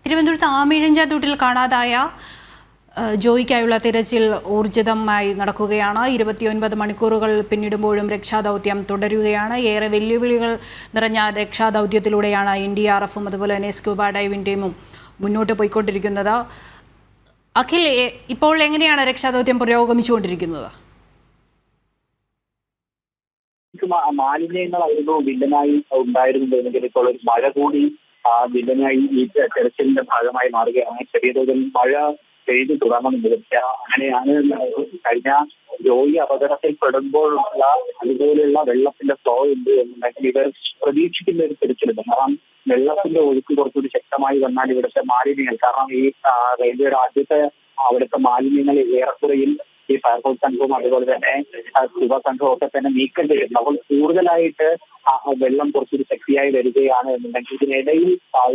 തിരുവനന്തപുരത്ത് ആമിഴഞ്ചാത്തൂട്ടിൽ കാണാതായ ജോയിക്കായുള്ള തിരച്ചിൽ ഊർജിതമായി നടക്കുകയാണ്. 29 മണിക്കൂറുകൾ പിന്നിടുമ്പോഴും രക്ഷാദൗത്യം തുടരുകയാണ്. ഏറെ വെല്ലുവിളികൾ നിറഞ്ഞ രക്ഷാദൗത്യത്തിലൂടെയാണ് NDRFും അതുപോലെ തന്നെ സ്കൂബ ഡൈവിംഗ് ടീമും മുന്നോട്ട് പോയിക്കൊണ്ടിരിക്കുന്നത്. അഖിൽ, ഇപ്പോൾ എങ്ങനെയാണ് രക്ഷാദൗത്യം പുരോഗമിച്ചുകൊണ്ടിരിക്കുന്നത്? മാലിന്യങ്ങളായിരുന്നു വില്ലനായി ഉണ്ടായിരുന്നതെങ്കിൽ ഇപ്പോൾ ഒരു മഴ കൂടി വില്ലനായി ഈ തെരച്ചിലിന്റെ ഭാഗമായി മാറുകയാണ്. ചെറിയ തോതിൽ മഴ പെയ്തു തുടങ്ങുന്നുണ്ട്. അങ്ങനെയാണ് കഴിഞ്ഞ ജോയി അപകടത്തിൽ പെടുമ്പോഴുള്ള അതുപോലെയുള്ള വെള്ളത്തിന്റെ ഫ്ലോ ഉണ്ട് എന്നുണ്ടെങ്കിൽ ഇവർ പ്രതീക്ഷിക്കുന്ന ഒരു തിരിച്ചിലുണ്ട്. കാരണം വെള്ളത്തിന്റെ ഒഴുക്ക് കുറച്ചുകൂടി ശക്തമായി വന്നാൽ ഇവിടുത്തെ മാലിന്യങ്ങൾ, കാരണം ഈ റെയിൽവേയുടെ ആദ്യത്തെ അവിടുത്തെ മാലിന്യങ്ങൾ ഏറെക്കുറയിൽ ഈ ഫയർഫോഴ്സ് സംഘവും അതുപോലെ തന്നെ സ്കൂബ സംഘവും ഒക്കെ തന്നെ നീക്കം ചെയ്യുന്നു. അപ്പോൾ കൂടുതലായിട്ട് വെള്ളം കുറച്ചൊരു ശക്തിയായി വരികയാണ് എന്നുണ്ടെങ്കിൽ ഇതിനിടയിൽ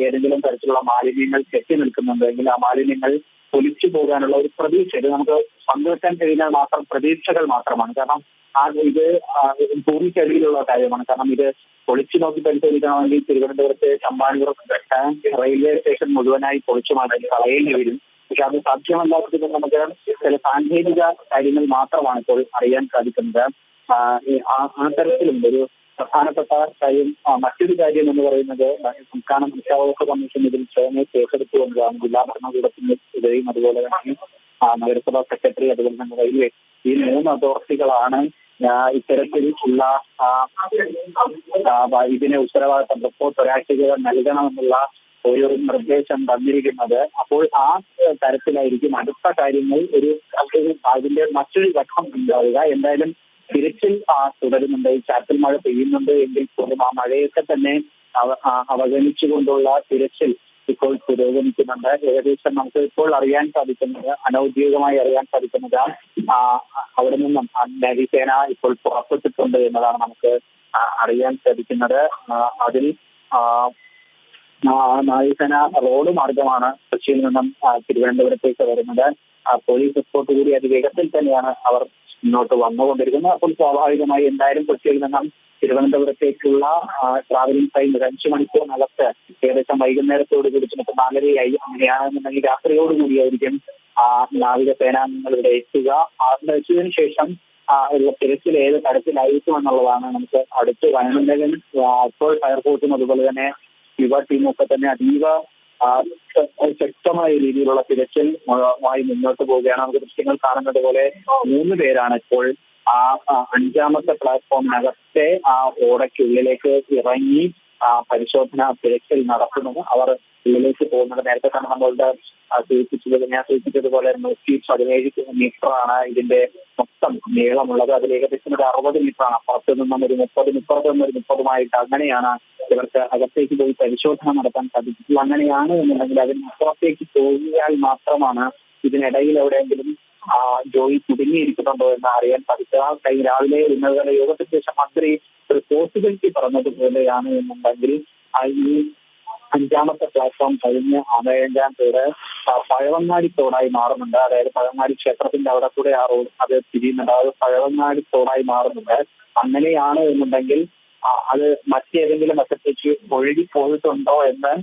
ഏതെങ്കിലും തരത്തിലുള്ള മാലിന്യങ്ങൾ കെട്ടി നിൽക്കുന്നുണ്ടെങ്കിൽ ആ മാലിന്യങ്ങൾ ഒലിച്ചു പോകാനുള്ള ഒരു പ്രതീക്ഷ, ഇത് നമുക്ക് പങ്കുവെക്കാൻ കഴിയുന്നത് മാത്രം പ്രതീക്ഷകൾ മാത്രമാണ്. കാരണം ഇത് ഭൂമിക്കടിയിലുള്ള കാര്യമാണ്. കാരണം ഇത് പൊളിച്ചു നോക്കി പരിശോധിക്കണമെങ്കിൽ തിരുവനന്തപുരത്ത് ചമ്പാനൂർ റെയിൽവേ സ്റ്റേഷൻ മുഴുവനായി പൊളിച്ചു മാറ്റി കളയേണ്ടി വരും. പക്ഷെ അത് സാധ്യമല്ലാത്തത് നമുക്ക് ചില സാങ്കേതിക കാര്യങ്ങൾ മാത്രമാണ് ഇപ്പോൾ അറിയാൻ സാധിക്കുന്നത്. ആ തരത്തിലും ഒരു പ്രധാനപ്പെട്ട കാര്യം, മറ്റൊരു കാര്യം എന്ന് പറയുന്നത് സംസ്ഥാന മനുഷ്യാവകാശ കമ്മീഷൻ ഇതിൽ സ്വയമേ കേസെടുത്തുകൊണ്ടാണ്. ജില്ലാ ഭരണകൂടത്തിനെതിരെയും അതുപോലെ തന്നെ നഗരസഭാ സെക്രട്ടറി അതുപോലെ തന്നെ റെയിൽവേ, ഈ 3 അതോറിറ്റികളാണ് ഇത്തരത്തിലുള്ള ഇതിനെ ഉത്തരവാദിത്തം റിപ്പോർട്ട് ഒരാഴ്ചയ്ക്ക് നൽകണമെന്നുള്ള ഒരു നിർദ്ദേശം തന്നിരിക്കുന്നത്. അപ്പോൾ ആ തരത്തിലായിരിക്കും അടുത്ത കാര്യങ്ങൾ അതിന്റെ മറ്റൊരു ഘട്ടം ഉണ്ടാവുക. എന്തായാലും തിരച്ചിൽ തുടരുന്നുണ്ട്. ചാറ്റൽ മഴ പെയ്യുന്നുണ്ട് എങ്കിൽ പോലും ആ മഴയൊക്കെ തന്നെ അവഗണിച്ചുകൊണ്ടുള്ള തിരച്ചിൽ ഇപ്പോൾ പുരോഗമിക്കുന്നുണ്ട്. ഏകദേശം നമുക്ക് ഇപ്പോൾ അറിയാൻ സാധിക്കുന്നത്, അനൌദ്യോഗികമായി അറിയാൻ സാധിക്കുന്നത് അവിടെ നിന്നും നാവികസേന ഇപ്പോൾ പുറപ്പെട്ടിട്ടുണ്ട് എന്നതാണ് നമുക്ക് അറിയാൻ സാധിക്കുന്നത്. അതിൽ നാവികസേന റോഡ് മാർഗമാണ് കൊച്ചിയിൽ നിന്നും തിരുവനന്തപുരത്തേക്ക് വരുന്നത്. പോലീസ് എസ്കോർട്ട് കൂടി അതിവേഗത്തിൽ തന്നെയാണ് അവർ മുന്നോട്ട് വന്നുകൊണ്ടിരിക്കുന്നത്. അപ്പോൾ സ്വാഭാവികമായി എന്തായാലും കൊച്ചിയിൽ നിന്നും തിരുവനന്തപുരത്തേക്കുള്ള ട്രാവലിംഗ് ടൈം 5 മണിക്കൂറിനകത്ത് ഏകദേശം വൈകുന്നേരത്തോട് കൂടി ചിലപ്പോൾ 4:30 അങ്ങനെയാണെന്നുണ്ടെങ്കിൽ രാത്രിയോടുകൂടിയായിരിക്കും നാവികസേനാംഗങ്ങൾ ഇവിടെ എത്തുക. എത്തിയതിനു ശേഷം ഉള്ള തിരച്ചിൽ ഏത് തരത്തിലായിരിക്കും എന്നുള്ളതാണ് നമുക്ക് അടുത്ത് വയനാട്ടിൽ ഇപ്പോൾ ഫയർഫോഴ്സും അതുപോലെ തന്നെ സ്കൂബ ടീമും ഒക്കെ തന്നെ അതീവ ശക്തമായ രീതിയിലുള്ള തിരച്ചിലുമായി മുന്നോട്ട് പോവുകയാണ്. നമുക്ക് ദൃശ്യങ്ങൾ കാണുന്നത് പോലെ 3 പേരാണ് ഇപ്പോൾ 5ാമത്തെ പ്ലാറ്റ്ഫോമിനകത്തെ ഓടയ്ക്കുള്ളിലേക്ക് ഇറങ്ങി പരിശോധന തിരച്ചിൽ നടത്തുന്നത്. അവർ ഉള്ളിലേക്ക് പോകുന്നത് നേരത്തെ തന്നെ നമ്മളുടെ ഞാൻ സൂചിപ്പിച്ചതുപോലെ 117 മീറ്ററാണ് ഇതിന്റെ മൊത്തം നീളമുള്ളത്. അതിൽ ഏകദേശം ഒരു 60 മീറ്ററാണ്. അപ്പുറത്ത് നിന്നും ഒരു 30, ഇപ്പുറത്ത് നിന്നും ഒരു 30 അങ്ങനെയാണ് ഇവർക്ക് അകത്തേക്ക് പോയി പരിശോധന നടത്താൻ സാധിച്ചിട്ടുള്ളത്. അങ്ങനെയാണ് എന്നുണ്ടെങ്കിൽ അതിനപ്പുറത്തേക്ക് പോയാൽ മാത്രമാണ് ഇതിനിടയിൽ എവിടെയെങ്കിലും ജോയി കുടുങ്ങിയിരിക്കുന്നുണ്ടോ എന്ന് അറിയാൻ സാധിക്കുക. രാവിലെ ഇന്നലെ യോഗത്തിന് ശേഷം മന്ത്രി ഒരു പോസിബിലിറ്റി പറഞ്ഞതുപോലെയാണ് എന്നുണ്ടെങ്കിൽ ഈ 5ാമത്തെ പ്ലാറ്റ്ഫോം കഴിഞ്ഞ് ആമയഞ്ചാത്തോട് പഴവങ്ങാടി തോടായി മാറുന്നുണ്ട്. അതായത് പഴവങ്ങാടി ക്ഷേത്രത്തിന്റെ അവിടെ കൂടെ ആ റോഡ് അത് തിരിയുന്നുണ്ട്. അത് പഴവങ്ങാടി തോടായി മാറുന്നുണ്ട്. അങ്ങനെയാണ് എന്നുണ്ടെങ്കിൽ അത് മറ്റേതെങ്കിലും വശത്തേക്ക് ഒഴുകി പോയിട്ടുണ്ടോ എന്ന്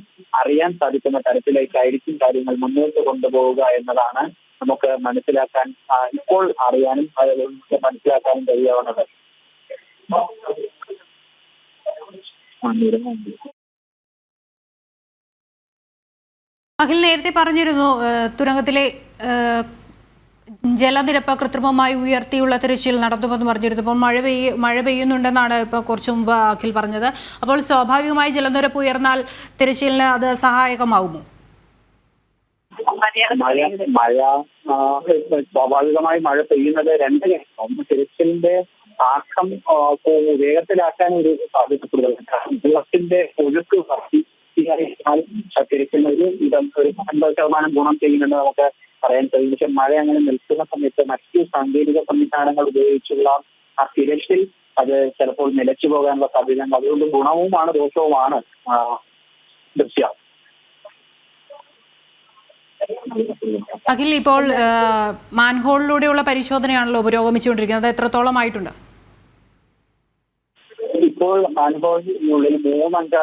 അറിയാൻ സാധിക്കുന്ന തരത്തിലേക്കായിരിക്കും കാര്യങ്ങൾ മുന്നോട്ട് കൊണ്ടുപോവുക എന്നതാണ് നമുക്ക് മനസ്സിലാക്കാൻ ഇപ്പോൾ അറിയാനും മനസ്സിലാക്കാനും കഴിയാവുന്നത്. അഖിൽ നേരത്തെ പറഞ്ഞിരുന്നു തുരങ്കത്തിലെ ജലനിരപ്പ് കൃത്രിമമായി ഉയർത്തിയുള്ള തിരച്ചിൽ നടത്തുമെന്ന് പറഞ്ഞിരുന്നു. അപ്പോൾ മഴ പെയ്യുന്നുണ്ടെന്നാണ് ഇപ്പോൾ കുറച്ചു മുമ്പ് അഖിൽ പറഞ്ഞത്. അപ്പോൾ സ്വാഭാവികമായി ജലനിരപ്പ് ഉയർന്നാൽ തിരച്ചിലിന് അത് സഹായകമാകുമോ? സ്വാഭാവികമായി മഴ പെയ്യുന്നത് 2 ഒന്ന് തിരച്ചിലിന്റെ ആക്കം വേഗത്തിലാക്കാൻ ഒരു സാധ്യത കൂടുതലാണ്. വെള്ളത്തിന്റെ ഒഴുക്ക് തിരച്ചിലിന് ഒരു 50% ഗുണം ചെയ്യുമെന്ന് നമുക്ക് പറയാൻ കഴിയും. പക്ഷെ മഴ അങ്ങനെ നിൽക്കുന്ന സമയത്ത് മറ്റു സാങ്കേതിക സംവിധാനങ്ങൾ ഉപയോഗിച്ചുള്ള ആ തിരച്ചിൽ അത് ചിലപ്പോൾ നിലച്ചു പോകാനുള്ള സാധ്യതയുണ്ട്. അതുകൊണ്ട് ഗുണവുമാണ് ദോഷവുമാണ് ദൃശ്യം. അഖിൽ, ഇപ്പോൾ മാൻഹോളിലൂടെയുള്ള പരിശോധനയാണല്ലോ പുരോഗമിച്ചുകൊണ്ടിരിക്കുന്നത്. അത് എത്രത്തോളമായിട്ടുണ്ട്? ഇപ്പോൾ മാൻഹോളിനുള്ളിൽ 3 അംഗ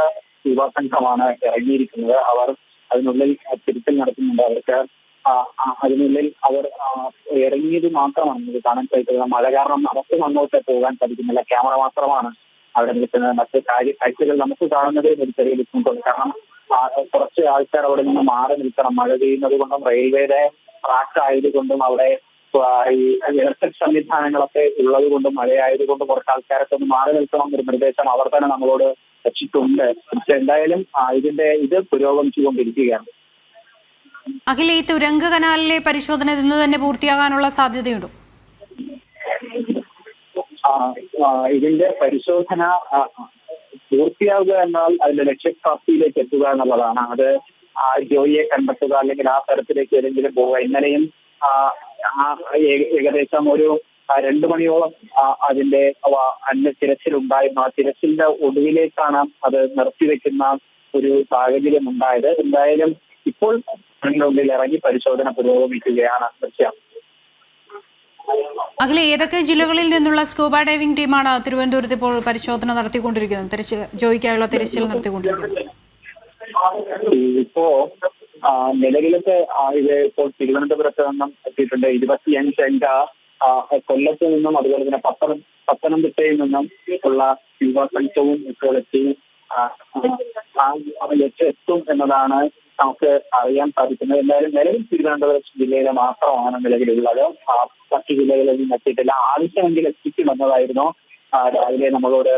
യുവ സംഘമാണ് ഇറങ്ങിയിരിക്കുന്നത്. അവർ അതിനുള്ളിൽ തിരുത്തൽ നടത്തുന്നുണ്ട്. അവർക്ക് അതിനുള്ളിൽ അവർ ഇറങ്ങിയത് മാത്രമാണ് നമുക്ക് കാണാൻ സാധിക്കുന്നത്. മഴ കാരണം നമുക്ക് അങ്ങോട്ട് പോകാൻ സാധിക്കുന്നില്ല. ക്യാമറ മാത്രമാണ് അവിടെ നിൽക്കുന്നത്. മറ്റ് കാഴ്ചകൾ നമുക്ക് കാണുന്നതിൽ ഒരു ചെറിയ ബുദ്ധിമുട്ടുണ്ട്. കാരണം കുറച്ച് ആൾക്കാർ അവിടെ നിന്ന് മാറി നിൽക്കണം. മഴ പെയ്യുന്നത് കൊണ്ടും റെയിൽവേയുടെ ട്രാക്ക് ആയതുകൊണ്ടും അവിടെ ഈ ഇലക്ട്രിക് സംവിധാനങ്ങളൊക്കെ ഉള്ളത് കൊണ്ടും മഴയായതുകൊണ്ടും കുറച്ച് ആൾക്കാരൊക്കെ ഒന്ന് മാറി നിൽക്കണം എന്നൊരു നിർദ്ദേശം അവർ തന്നെ നമ്മളോട് വെച്ചിട്ടുണ്ട്. പക്ഷെ എന്തായാലും ഇത് പുരോഗമിച്ചുകൊണ്ടിരിക്കുകയാണ്. അഖിൽ, ഈ തുരങ്ക കനാലിലെ പരിശോധന ഇന്ന് തന്നെ പൂർത്തിയാകാനുള്ള സാധ്യതയുണ്ടോ? ഇതിന്റെ പരിശോധന പൂർത്തിയാവുക എന്നാൽ അതിന്റെ ലക്ഷ്യപ്രാപ്തിയിലേക്ക് എത്തുക എന്നുള്ളതാണ്. അത് ജോയിയെ കണ്ടെത്തുക അല്ലെങ്കിൽ ആ തരത്തിലേക്ക് ഏതെങ്കിലും പോവുക. ഇന്നലെയും ഏകദേശം ഒരു 2 മണിയോളം അതിന്റെ തിരച്ചിലുണ്ടായിരുന്നു. ആ തിരച്ചിലിന്റെ ഒടുവിലേക്കാണ് അത് നിർത്തിവെക്കുന്ന ഒരു സാഹചര്യം ഉണ്ടായത്. എന്തായാലും ഇപ്പോൾ അതിനുള്ളിൽ ഇറങ്ങി പരിശോധന പുരോഗമിക്കുകയാണ്. ദൃശ്യം അഖിൽ, ഏതൊക്കെ ജില്ലകളിൽ നിന്നുള്ള സ്കൂബ ഡൈവിംഗ് ടീമാണ് തിരുവനന്തപുരത്ത് ഇപ്പോൾ പരിശോധന നടത്തിക്കൊണ്ടിരിക്കുന്നത്, ജോയിക്കായുള്ള തിരച്ചിൽ നടത്തിക്കൊണ്ടിരിക്കുന്നത്? ഇപ്പോ നിലവിലത്തെ ഇത് ഇപ്പോൾ തിരുവനന്തപുരത്ത് നിന്നും എത്തിയിട്ടുണ്ട്. 25 അംഗ കൊല്ലത്ത് നിന്നും അതുപോലെ തന്നെ പത്തനംതിട്ടയിൽ നിന്നും ഉള്ള യുവ സംഘവും ഇപ്പോൾ എത്തും എന്നതാണ് നമുക്ക് അറിയാൻ സാധിക്കുന്നത്. എന്തായാലും നിലവിൽ തിരുവനന്തപുരം ജില്ലയിലെ മാത്രമാണ് നിലവിലുള്ളത്. മറ്റു ജില്ലകളിൽ നിന്ന് എത്തിയിട്ടില്ല. ആവശ്യമെങ്കിൽ എത്തിക്കുമെന്നതായിരുന്നു രാവിലെ നമ്മളോട്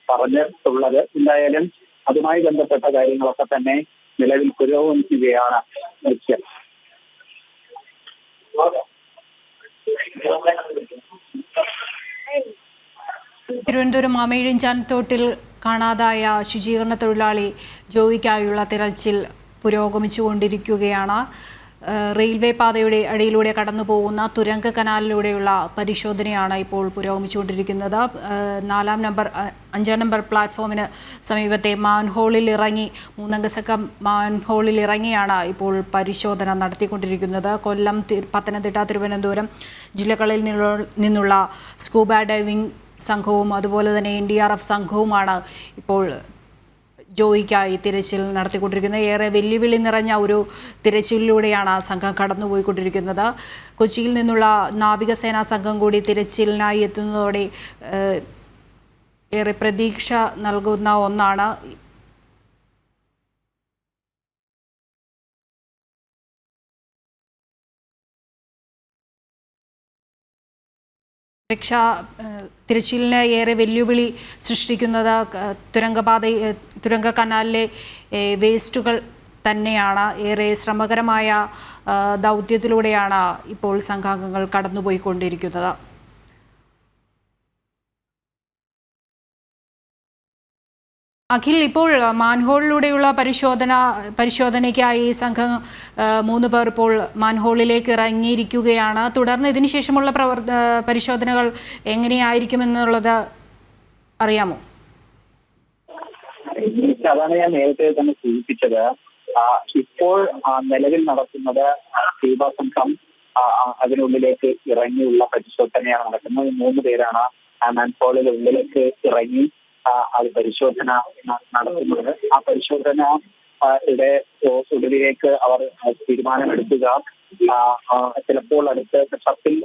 പറഞ്ഞിട്ടുള്ളത്. എന്തായാലും അതുമായി ബന്ധപ്പെട്ട കാര്യങ്ങളൊക്കെ തന്നെ നിലവിൽ പുരോഗമിക്കുകയാണ്. ലക്ഷ്യം തിരുവനന്തപുരം മാമയിഴഞ്ചാൻ തോട്ടിൽ കാണാതായ ശുചീകരണ തൊഴിലാളി ജോയിക്കായുള്ള തിരച്ചിൽ പുരോഗമിച്ചുകൊണ്ടിരിക്കുകയാണ്. റെയിൽവേ പാതയുടെ അടിയിലൂടെ കടന്നു പോകുന്ന തുരങ്ക കനാലിലൂടെയുള്ള പരിശോധനയാണ് ഇപ്പോൾ പുരോഗമിച്ചുകൊണ്ടിരിക്കുന്നത്. 5 നമ്പർ പ്ലാറ്റ്ഫോമിന് സമീപത്തെ മാൻഹോളിൽ ഇറങ്ങി 3 അംഗ സംഘം മാൻഹോളിൽ ഇറങ്ങിയാണ് ഇപ്പോൾ പരിശോധന നടത്തിക്കൊണ്ടിരിക്കുന്നത്. കൊല്ലം, പത്തനംതിട്ട, തിരുവനന്തപുരം ജില്ലകളിൽ നിന്നുള്ള സ്കൂബ ഡൈവിംഗ് സംഘവും അതുപോലെ തന്നെ NDRF സംഘവുമാണ് ഇപ്പോൾ ജോയിക്കായി തിരച്ചിൽ നടത്തിക്കൊണ്ടിരിക്കുന്നത്. ഏറെ വെല്ലുവിളി നിറഞ്ഞ ഒരു തിരച്ചിലിലൂടെയാണ് സംഘം കടന്നുപോയിക്കൊണ്ടിരിക്കുന്നത്. കൊച്ചിയിൽ നിന്നുള്ള നാവികസേനാ സംഘം കൂടി തിരച്ചിലിനായി എത്തുന്നതോടെ ഏറെ പ്രതീക്ഷ നൽകുന്ന ഒന്നാണ്. തിരച്ചിലിന് ഏറെ വെല്ലുവിളി സൃഷ്ടിക്കുന്നത് തുരങ്ക കനാലിലെ വേസ്റ്റുകൾ തന്നെയാണ്. ഏറെ ശ്രമകരമായ ദൗത്യത്തിലൂടെയാണ് ഇപ്പോൾ സംഘാംഗങ്ങൾ കടന്നുപോയിക്കൊണ്ടിരിക്കുന്നത്. അഖിൽ, ഇപ്പോൾ മാൻഹോളിലൂടെയുള്ള പരിശോധനയ്ക്കായി സംഘം 3 പേർ ഇപ്പോൾ മാൻഹോളിലേക്ക് ഇറങ്ങിയിരിക്കുകയാണ്. തുടർന്ന് ഇതിനുശേഷമുള്ള പരിശോധനകൾ എങ്ങനെയായിരിക്കുമെന്നുള്ളത് അറിയാമോ? അതാണ് ഞാൻ നേരത്തെ തന്നെ സൂചിപ്പിച്ചത്. ഇപ്പോൾ നിലവിൽ നടക്കുന്നത് സ്കൂബ സംഘം അതിനുള്ളിലേക്ക് ഇറങ്ങിയുള്ള പരിശോധനയാണ് നടക്കുന്നത്. 3 പേരാണ് മാൻഹോളിൽ ഉള്ളിലേക്ക് ഇറങ്ങി അത് പരിശോധന നടത്തുന്നത്. ആ പരിശോധന ഒടുവിലേക്ക് അവർ തീരുമാനമെടുക്കുക. ചിലപ്പോൾ അടുത്ത ഘട്ടത്തിൽ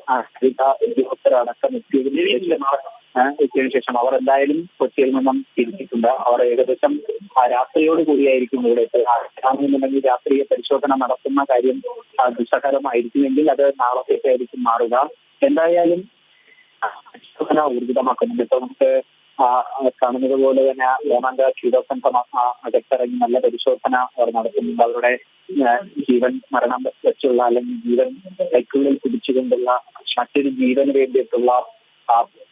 ഉദ്യോഗസ്ഥരടക്കം എത്തിയതിനു ശേഷം അവർ എന്തായാലും കൊച്ചിയിൽ നിന്നും തിരിച്ചിട്ടുണ്ട്. അവർ ഏകദേശം രാത്രിയോട് കൂടിയായിരിക്കും ഇവിടെ എന്നുണ്ടെങ്കിൽ രാത്രിയെ പരിശോധന നടത്തുന്ന കാര്യം ദുസ്സഹരമായിരിക്കുമെങ്കിൽ അത് നാളത്തേക്കായിരിക്കും മാറുക. എന്തായാലും പരിശോധന ഊർജിതമാക്കുന്നുണ്ട്. ഇപ്പൊ നമുക്ക് കാണുന്നത് പോലെ തന്നെ 3 ക്ഷീരസംഘം അകത്തിറങ്ങി നല്ല പരിശോധന അവർ നടത്തുന്നുണ്ട്. അവരുടെ ജീവൻ മരണം വെച്ചുള്ള അല്ലെങ്കിൽ ജീവൻ കൈക്കുള്ളിൽ പിടിച്ചുകൊണ്ടുള്ള മറ്റൊരു ജീവന് വേണ്ടിയിട്ടുള്ള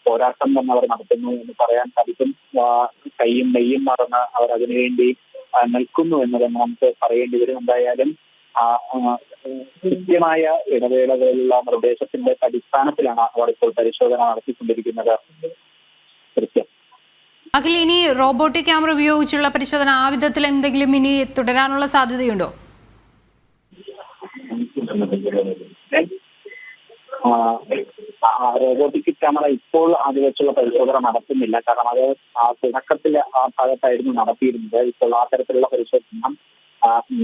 പോരാട്ടം തന്നെ അവർ നടത്തുന്നു എന്ന് പറയാൻ സാധിക്കും. കൈയും നെയ്യും മറന്ന് അവർ അതിനുവേണ്ടി നിൽക്കുന്നു എന്ന് തന്നെ നമുക്ക് പറയേണ്ടി വരും. എന്തായാലും കൃത്യമായ ഇടവേളകളിലുള്ള നിർദ്ദേശത്തിന്റെ അടിസ്ഥാനത്തിലാണ് അവർ ഇപ്പോൾ പരിശോധന നടത്തിക്കൊണ്ടിരിക്കുന്നത്. അഖിൽ, ഇനി റോബോട്ടിക് ക്യാമറ ഉപയോഗിച്ചുള്ള പരിശോധന ആ വിധത്തിൽ എന്തെങ്കിലും ഇനി തുടരാനുള്ള സാധ്യതയുണ്ടോ? റോബോട്ടിക് ക്യാമറ ഇപ്പോൾ അത് വെച്ചുള്ള പരിശോധന നടത്തുന്നില്ല. കാരണം അത് തുടക്കത്തിൽ ആ ഭാഗത്തായിരുന്നു നടത്തിയിരുന്നത്. ഇപ്പോൾ ആ തരത്തിലുള്ള പരിശോധന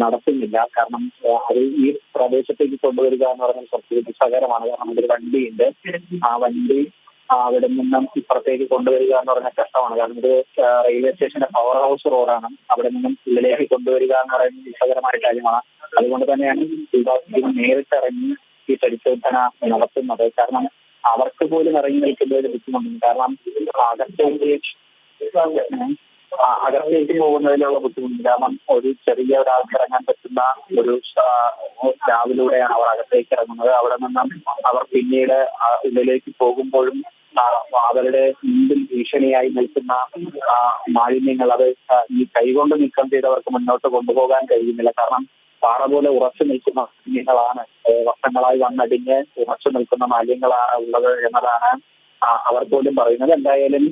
നടത്തുന്നില്ല. കാരണം അത് ഈ പ്രദേശത്തേക്ക് കൊണ്ടുവരിക എന്ന് പറഞ്ഞാൽ കുറച്ച് ദുഷ്കരമാണ്. കാരണം ഒരു വണ്ടിയുണ്ട്, ആ വണ്ടി അവിടെ നിന്നും ഇപ്പുറത്തേക്ക് കൊണ്ടുവരിക എന്ന് പറഞ്ഞാൽ കഷ്ടമാണ്. കാരണം ഇത് റെയിൽവേ സ്റ്റേഷന്റെ പവർ ഹൗസ് റോഡാണ്. അവിടെ നിന്നും ഉള്ളിലേക്ക് കൊണ്ടുവരിക എന്ന് പറയുന്നത് ദുഷ്കരമായ കാര്യമാണ്. അതുകൊണ്ട് തന്നെയാണ് നേരിട്ടിറങ്ങി ഈ പരിശോധന നടത്തുന്നത്. കാരണം അവർക്ക് പോലും ഇറങ്ങി നിൽക്കുന്നതിന് ബുദ്ധിമുട്ടുണ്ട്. കാരണം അകത്തേക്ക് പോകുന്നതിലുള്ള ബുദ്ധിമുട്ട്. കാരണം ഒരു ചെറിയ ഒരാൾക്ക് ഇറങ്ങാൻ പറ്റുന്ന ഒരു സ്റ്റാവിലൂടെയാണ് അവർ അകത്തേക്ക് ഇറങ്ങുന്നത്. അവിടെ നിന്നും അവർ പിന്നീട് ഉള്ളിലേക്ക് പോകുമ്പോഴും അവരുടെ മുമ്പിൽ ഭീഷണിയായി നിൽക്കുന്ന മാലിന്യങ്ങൾ അത് ഈ കൈകൊണ്ട് നീക്കം ചെയ്തവർക്ക് മുന്നോട്ട് കൊണ്ടുപോകാൻ കഴിയുന്നില്ല. കാരണം പാറ പോലെ ഉറച്ചു നിൽക്കുന്ന മാലിന്യങ്ങളാണ്, വർഷങ്ങളായി വന്നടിഞ്ഞ് ഉറച്ചു നിൽക്കുന്ന മാലിന്യങ്ങളാണ് ഉള്ളത് എന്നതാണ് അവർ പോലും പറയുന്നത്. എന്തായാലും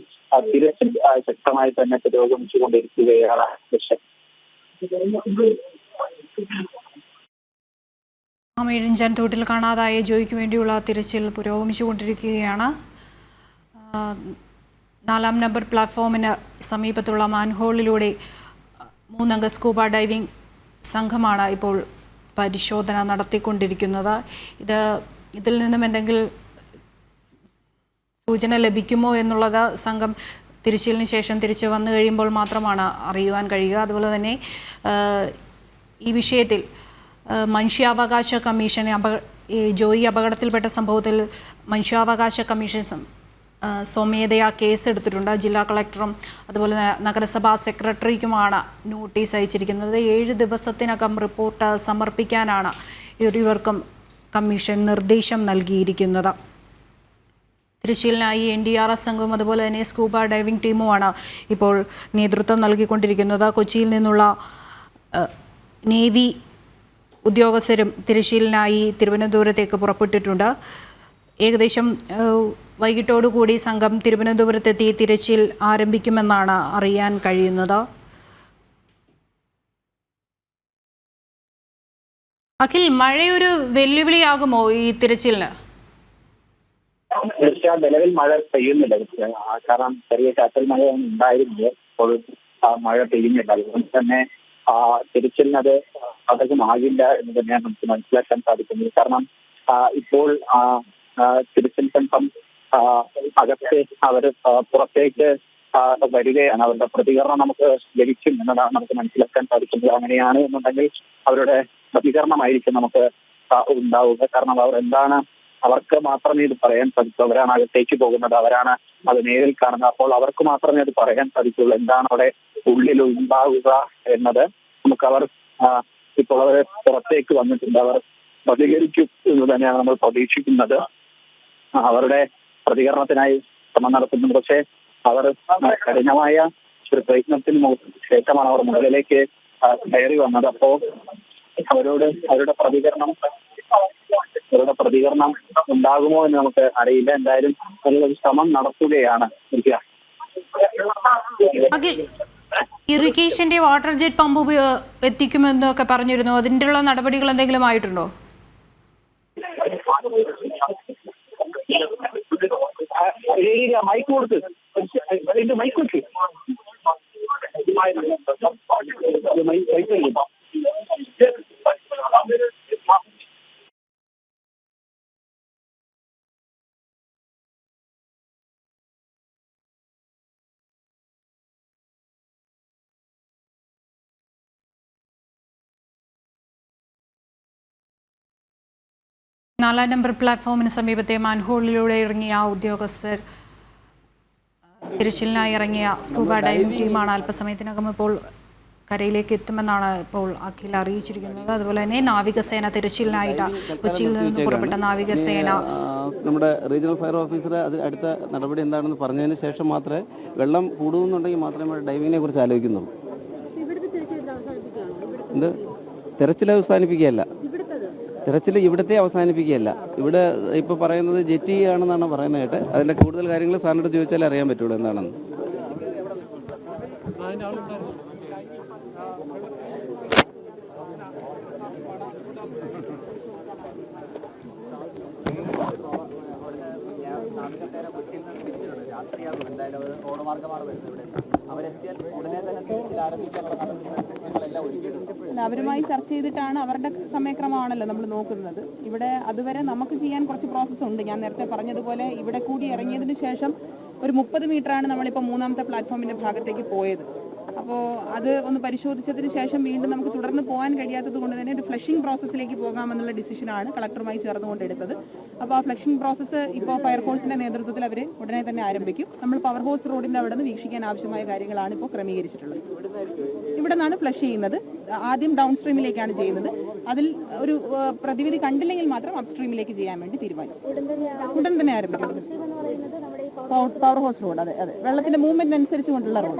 തിരച്ചിൽ ശക്തമായി തന്നെ പുരോഗമിച്ചുകൊണ്ടിരിക്കുകയാണ്. മേഴിഞ്ചാൻ തോട്ടിൽ കാണാതായ ജോയിക്ക് വേണ്ടിയുള്ള തിരച്ചിൽ പുരോഗമിച്ചുകൊണ്ടിരിക്കുകയാണ്. 4-ാം നമ്പർ പ്ലാറ്റ്ഫോമിന് സമീപത്തുള്ള മാൻഹോളിലൂടെ 3-അംഗ സ്കൂബ ഡൈവിംഗ് സംഘമാണ് ഇപ്പോൾ പരിശോധന നടത്തിക്കൊണ്ടിരിക്കുന്നത്. ഇതിൽ നിന്നും എന്തെങ്കിലും സൂചന ലഭിക്കുമോ എന്നുള്ളത് സംഘം തിരച്ചിലിന് ശേഷം തിരിച്ചു വന്നു കഴിയുമ്പോൾ മാത്രമാണ് അറിയുവാൻ കഴിയുക. അതുപോലെ തന്നെ ഈ വിഷയത്തിൽ മനുഷ്യാവകാശ കമ്മീഷൻ ജോയി അപകടത്തിൽപ്പെട്ട സംഭവത്തിൽ മനുഷ്യാവകാശ കമ്മീഷൻ സ്വമേധയാ കേസെടുത്തിട്ടുണ്ട്. ജില്ലാ കളക്ടറും അതുപോലെ നഗരസഭാ സെക്രട്ടറിക്കുമാണ് നോട്ടീസ് അയച്ചിരിക്കുന്നത്. 7 ദിവസത്തിനകം റിപ്പോർട്ട് സമർപ്പിക്കാനാണ് ഇരുവർക്കും കമ്മീഷൻ നിർദ്ദേശം നൽകിയിരിക്കുന്നത്. തിരച്ചിലിനായി NDRF സംഘവും അതുപോലെ തന്നെ സ്കൂബ ഡൈവിംഗ് ടീമുമാണ് ഇപ്പോൾ നേതൃത്വം നൽകിക്കൊണ്ടിരിക്കുന്നത്. കൊച്ചിയിൽ നിന്നുള്ള നേവി ഉദ്യോഗസ്ഥരും തിരച്ചിലിനായി തിരുവനന്തപുരത്തേക്ക് പുറപ്പെട്ടിട്ടുണ്ട്. ഏകദേശം വൈകിട്ടോടുകൂടി സംഘം തിരുവനന്തപുരത്തെത്തി തിരച്ചിൽ ആരംഭിക്കുമെന്നാണ് അറിയാൻ കഴിയുന്നത്. അഖിൽ, മഴയൊരു വെല്ലുവിളിയാകുമോ ഈ തിരച്ചിലിന്? തീർച്ചയായും നിലവിൽ മഴ പെയ്യുന്നില്ല. കാരണം ചെറിയ ചാറ്റൽ മഴ ഉണ്ടായിരുന്നത്, ഇപ്പോൾ മഴ പെയ്യുന്നില്ല. അതുകൊണ്ട് തന്നെ തിരച്ചിലിനത് ബാധകമാകില്ല എന്ന് തന്നെയാണ് നമുക്ക് മനസ്സിലാക്കാൻ സാധിക്കുന്നത്. കാരണം ഇപ്പോൾ തിരച്ചിൽ സംഘം അകത്ത് അവർ പുറത്തേക്ക് വരികയാണ്. അവരുടെ പ്രതികരണം നമുക്ക് ലഭിക്കും എന്നതാണ് നമുക്ക് മനസ്സിലാക്കാൻ സാധിക്കുന്നത്. അങ്ങനെയാണ് എന്നുണ്ടെങ്കിൽ അവരുടെ പ്രതികരണമായിരിക്കും നമുക്ക് ഉണ്ടാവുക. കാരണം അവർ എന്താണ്, അവർക്ക് മാത്രമേ ഇത് പറയാൻ സാധിക്കൂ. അവരാണ് അകത്തേക്ക് പോകുന്നത്, അവരാണ് അത് നേരിൽ കാണുന്നത്. അപ്പോൾ അവർക്ക് മാത്രമേ അത് പറയാൻ സാധിക്കുള്ളൂ. എന്താണ് അവിടെ ഉള്ളിൽ ഉണ്ടാവുക എന്നത് നമുക്ക് അവർ ഇപ്പോൾ അവർ പുറത്തേക്ക് വന്നിട്ടുണ്ട്. അവർ പ്രതികരിക്കും എന്ന് തന്നെയാണ് നമ്മൾ പ്രതീക്ഷിക്കുന്നത്. അവരുടെ പ്രതികരണത്തിനായി ശ്രമം നടത്തുന്നുണ്ട്. പക്ഷേ അവർ കഠിനമായ ഒരു പ്രയത്നത്തിന് ശേഷമാണ് അവർ മുകളിലേക്ക് കയറി വന്നത്. അപ്പോൾ അവരുടെ പ്രതികരണം ഉണ്ടാകുമോ എന്ന് നമുക്ക് അറിയില്ല. എന്തായാലും അതിലൊരു ശ്രമം നടത്തുകയാണ്. ഇറിഗേഷന്റെ വാട്ടർ ജെറ്റ് പമ്പ് എത്തിക്കുമെന്നൊക്കെ പറഞ്ഞിരുന്നു. അതിൻ്റെ ഉള്ള നടപടികൾ എന്തെങ്കിലും ആയിട്ടുണ്ടോ? മൈക്ക് കൊടുത്ത് മൈക്ക് കൊടുത്ത് നാലാം നമ്പർ പ്ലാറ്റ്ഫോമിന് സമീപത്തെ മാൻഹോളിലൂടെ ഇറങ്ങിയ ഉദ്യോഗസ്ഥർ തിരച്ചിലിനായി ഇറങ്ങിയ സ്കൂബ ഡൈവിംഗ് ടീമാണ് അല്പസമയത്തിനകം ഇപ്പോൾ കരയിലേക്ക് എത്തുമെന്നാണ് ഇപ്പോൾ അഖിൽ അറിയിച്ചിരിക്കുന്നത്. അതുപോലെ തന്നെ നാവികസേന തിരച്ചിലിനായിട്ട് കൊച്ചിയിൽ നിന്ന് പുറപ്പെട്ട നാവികസേന നമ്മുടെ റീജിയണൽ ഫയർ ഓഫീസർ അതിൽ അടുത്ത നടപടി എന്താണെന്ന് പറഞ്ഞതിന് ശേഷം മാത്രമേ വെള്ളം കൂടുന്നുണ്ടെങ്കിൽ മാത്രമേ ഡൈവിങ്ങിനെ കുറിച്ച് ആലോചിക്കുന്നുള്ളൂ. എന്ത് തിരച്ചിൽ അവസാനിപ്പിക്കുകയല്ല, തിരച്ചിൽ ഇവിടുത്തെ അവസാനിപ്പിക്കുകയല്ല. ഇവിടെ ഇപ്പോൾ പറയുന്നത് ജെറ്റി ആണെന്നാണ് പറയുന്നത് കേട്ട്. അതിൻ്റെ കൂടുതൽ കാര്യങ്ങൾ സാറിനോട് ചോദിച്ചാലേ അറിയാൻ പറ്റുള്ളൂ എന്താണെന്ന്. അവരുമായി ചർച്ച ചെയ്തിട്ടാണ് അവരുടെ സമയക്രമമാണല്ലോ നമ്മൾ നോക്കുന്നത്. ഇവിടെ അതുവരെ നമുക്ക് ചെയ്യാൻ കുറച്ച് പ്രോസസ്സ് ഉണ്ട്. ഞാൻ നേരത്തെ പറഞ്ഞതുപോലെ ഇവിടെ കൂടി ഇറങ്ങിയതിന് ശേഷം ഒരു 30 മീറ്ററാണ് നമ്മളിപ്പോൾ 3ാമത്തെ പ്ലാറ്റ്ഫോമിൻ്റെ ഭാഗത്തേക്ക് പോയത്. അപ്പോൾ അത് ഒന്ന് പരിശോധിച്ചതിന് ശേഷം വീണ്ടും നമുക്ക് തുടർന്ന് പോകാൻ കഴിയാത്തത് കൊണ്ട് തന്നെ ഒരു ഫ്ലഷിംഗ് പ്രോസസ്സിലേക്ക് പോകാമെന്നുള്ള ഡിസിഷനാണ് കളക്ടറുമായി ചേർന്നുകൊണ്ട് എടുത്തത്. അപ്പോൾ ആ ഫ്ലഷിംഗ് പ്രോസസ്സ് ഇപ്പോൾ ഫയർഫോഴ്സിൻ്റെ നേതൃത്വത്തിൽ അവർ ഉടനെ തന്നെ ആരംഭിക്കും. നമ്മൾ പവർ ഹൗസ് റോഡിൻ്റെ അവിടെ നിന്ന് വീക്ഷിക്കാൻ ആവശ്യമായ കാര്യങ്ങളാണ് ഇപ്പോൾ ക്രമീകരിച്ചിട്ടുള്ളത്. ഇവിടെ നിന്നാണ് ഫ്ലഷ് ചെയ്യുന്നത്. ആദ്യം ഡൗൺ സ്ട്രീമിലേക്കാണ് ചെയ്യുന്നത്. അതിൽ ഒരു പ്രതിവിധി കണ്ടില്ലെങ്കിൽ മാത്രം അപ് സ്ട്രീമിലേക്ക് ചെയ്യാൻ വേണ്ടി തീരുമാനിക്കും. ഉടൻ തന്നെ ആരംഭിക്കും. പവർ ഹൗസ് റോഡ്, അതെ അതെ, വെള്ളത്തിന്റെ മൂവ്മെന്റ് അനുസരിച്ച് കൊണ്ടുള്ള റോഡ്.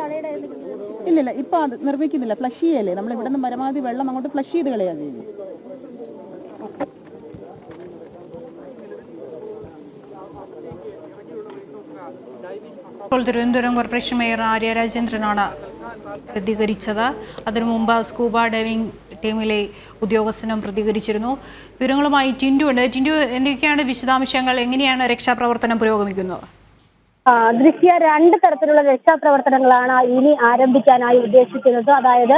ഇല്ലില്ല, ഇപ്പൊ അത് നിർമ്മിക്കുന്നില്ല. ഫ്ലഷ് ചെയ്യല്ലേ, നമ്മൾ ഇവിടെ നിന്ന് പരമാവധി വെള്ളം അങ്ങോട്ട് ഫ്ലഷ് ചെയ്ത് കളയാ ചെയ്യുന്നത്. ഇപ്പോൾ തിരുവനന്തപുരം കോർപ്പറേഷൻ മേയർ ആര്യ രാജേന്ദ്രനാണ് പ്രതികരിച്ചത്. അതിനു മുമ്പ് സ്കൂബ ഡൈവിംഗ് ടീമിലെ ഉദ്യോഗസ്ഥനും പ്രതികരിച്ചിരുന്നു. വിവരങ്ങളുമായി ടിൻഡു ഉണ്ട്. ടിൻഡു, എന്തൊക്കെയാണ് വിശദാംശങ്ങൾ? എങ്ങനെയാണ് രക്ഷാപ്രവർത്തനം പുരോഗമിക്കുന്നത്? ദൃശ്യ 2 തരത്തിലുള്ള രക്ഷാപ്രവർത്തനങ്ങളാണ് ഇനി ആരംഭിക്കാനായി ഉദ്ദേശിക്കുന്നത്. അതായത്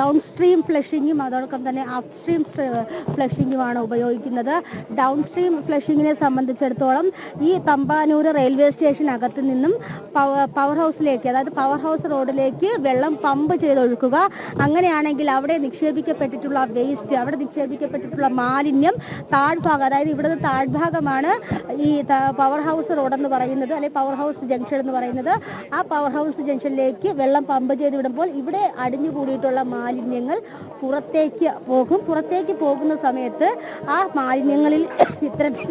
ഡൗൺ സ്ട്രീം ഫ്ലഷിങ്ങും അതോടൊപ്പം തന്നെ അപ് സ്ട്രീം ഫ്ലഷിങ്ങുമാണ് ഉപയോഗിക്കുന്നത്. ഡൗൺ സ്ട്രീം ഫ്ലഷിങ്ങിനെ സംബന്ധിച്ചിടത്തോളം ഈ തമ്പാനൂർ റെയിൽവേ സ്റ്റേഷനകത്ത് നിന്നും പവർ ഹൗസിലേക്ക്, അതായത് പവർ ഹൗസ് റോഡിലേക്ക് വെള്ളം പമ്പ് ചെയ്തൊഴുക്കുക. അങ്ങനെയാണെങ്കിൽ അവിടെ നിക്ഷേപിക്കപ്പെട്ടിട്ടുള്ള വേസ്റ്റ്, അവിടെ നിക്ഷേപിക്കപ്പെട്ടിട്ടുള്ള മാലിന്യം താഴ്ഭാഗം, അതായത് ഇവിടുത്തെ താഴ്ഭാഗമാണ് ഈ പവർ ഹൗസ് റോഡ് എന്ന് പറയുന്നത്, അല്ലെങ്കിൽ പവർ ഹൗസ് ജംഗ്ഷൻ എന്ന് പറയുന്നത്. ആ പവർ ഹൗസ് ജംഗ്ഷനിലേക്ക് വെള്ളം പമ്പ് ചെയ്ത് വിടുമ്പോൾ ഇവിടെ അടിഞ്ഞുകൂടിയിട്ടുള്ള മാലിന്യങ്ങൾ പുറത്തേക്ക് പോകും. പുറത്തേക്ക് പോകുന്ന സമയത്ത് ആ മാലിന്യങ്ങളിൽ ഇത്തരത്തിൽ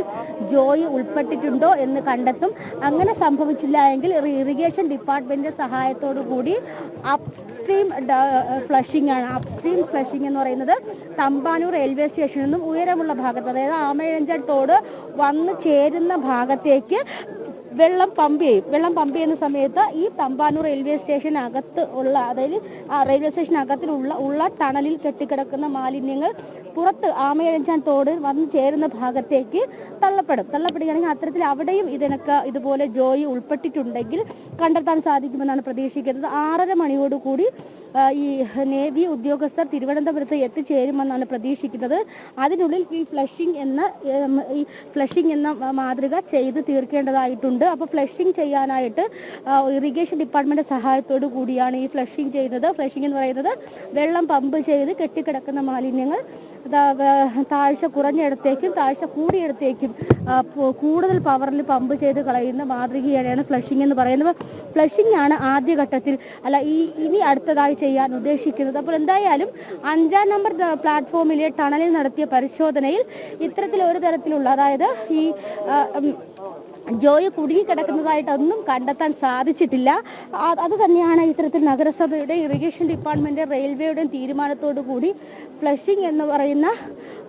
ജോയി ഉൾപ്പെട്ടിട്ടുണ്ടോ എന്ന് കണ്ടെത്തും. അങ്ങനെ സംഭവിച്ചില്ല എങ്കിൽ ഇറിഗേഷൻ ഡിപ്പാർട്ട്മെന്റിന്റെ സഹായത്തോടു കൂടി അപ്സ്ട്രീം ഫ്ലഷിംഗ് ആണ്. അപ്സ്ട്രീം ഫ്ലഷിംഗ് എന്ന് പറയുന്നത് തമ്പാനൂർ റെയിൽവേ സ്റ്റേഷനിൽ നിന്നും ഉയരമുള്ള ഭാഗത്ത്, അതായത് ആമയിഴഞ്ചാൻ തോട് വന്ന് ചേരുന്ന ഭാഗത്തേക്ക് വെള്ളം പമ്പ് ചെയ്യും. വെള്ളം പമ്പ് ചെയ്യുന്ന സമയത്ത് ഈ തമ്പാനൂർ റെയിൽവേ സ്റ്റേഷനകത്ത് ഉള്ള, അതായത് ആ റെയിൽവേ സ്റ്റേഷനകത്തിലുള്ള ടണലിൽ കെട്ടിക്കിടക്കുന്ന മാലിന്യങ്ങൾ പുറത്ത് ആമയിഴഞ്ചാൻ തോട് വന്ന് ചേരുന്ന ഭാഗത്തേക്ക് തള്ളപ്പെടുകയാണെങ്കിൽ അത്തരത്തിൽ അവിടെയും ഇതുപോലെ ജോയി ഉൾപ്പെട്ടിട്ടുണ്ടെങ്കിൽ കണ്ടെത്താൻ സാധിക്കുമെന്നാണ് പ്രതീക്ഷിക്കുന്നത്. 6:30 മണിയോടുകൂടി ഈ നേവി ഉദ്യോഗസ്ഥർ തിരുവനന്തപുരത്ത് എത്തിച്ചേരുമെന്നാണ് പ്രതീക്ഷിക്കുന്നത്. അതിനുള്ളിൽ ഈ ഫ്ലഷിംഗ് എന്ന മാതൃക ചെയ്ത് തീർക്കേണ്ടതായിട്ടുണ്ട്. അപ്പോൾ ഫ്ലഷിംഗ് ചെയ്യാനായിട്ട് ഇറിഗേഷൻ ഡിപ്പാർട്ട്മെന്റ് സഹായത്തോടു കൂടിയാണ് ഈ ഫ്ലഷിംഗ് ചെയ്യുന്നത്. ഫ്ലഷിംഗ് എന്ന് പറയുന്നത് വെള്ളം പമ്പ് ചെയ്ത് കെട്ടിക്കിടക്കുന്ന മാലിന്യങ്ങൾ താഴ്ച കുറഞ്ഞിടത്തേക്കും താഴ്ച കൂടിയിടത്തേക്കും കൂടുതൽ പവറിൽ പമ്പ് ചെയ്ത് കളയുന്ന മാതൃകയാണ് ഫ്ലഷിംഗ് എന്ന് പറയുന്നത്. ഫ്ലഷിംഗ് ആണ് ആദ്യഘട്ടത്തിൽ, അല്ല ഇനി അടുത്തതായി ചെയ്യാൻ ഉദ്ദേശിക്കുന്നത്. അപ്പോൾ എന്തായാലും 5ാം നമ്പർ പ്ലാറ്റ്ഫോമിലെ ടണലിൽ നടത്തിയ പരിശോധനയിൽ ഇത്തരത്തിൽ ഒരു തരത്തിലുള്ള, അതായത് ഈ ജോയി കുടുങ്ങിക്കിടക്കുന്നതായിട്ടൊന്നും കണ്ടെത്താൻ സാധിച്ചിട്ടില്ല. അത് തന്നെയാണ് ഇത്തരത്തിൽ നഗരസഭയുടെ ഇറിഗേഷൻ ഡിപ്പാർട്ട്മെന്റ് റെയിൽവേയുടെയും തീരുമാനത്തോടു കൂടി ഫ്ലഷിംഗ് എന്ന് പറയുന്ന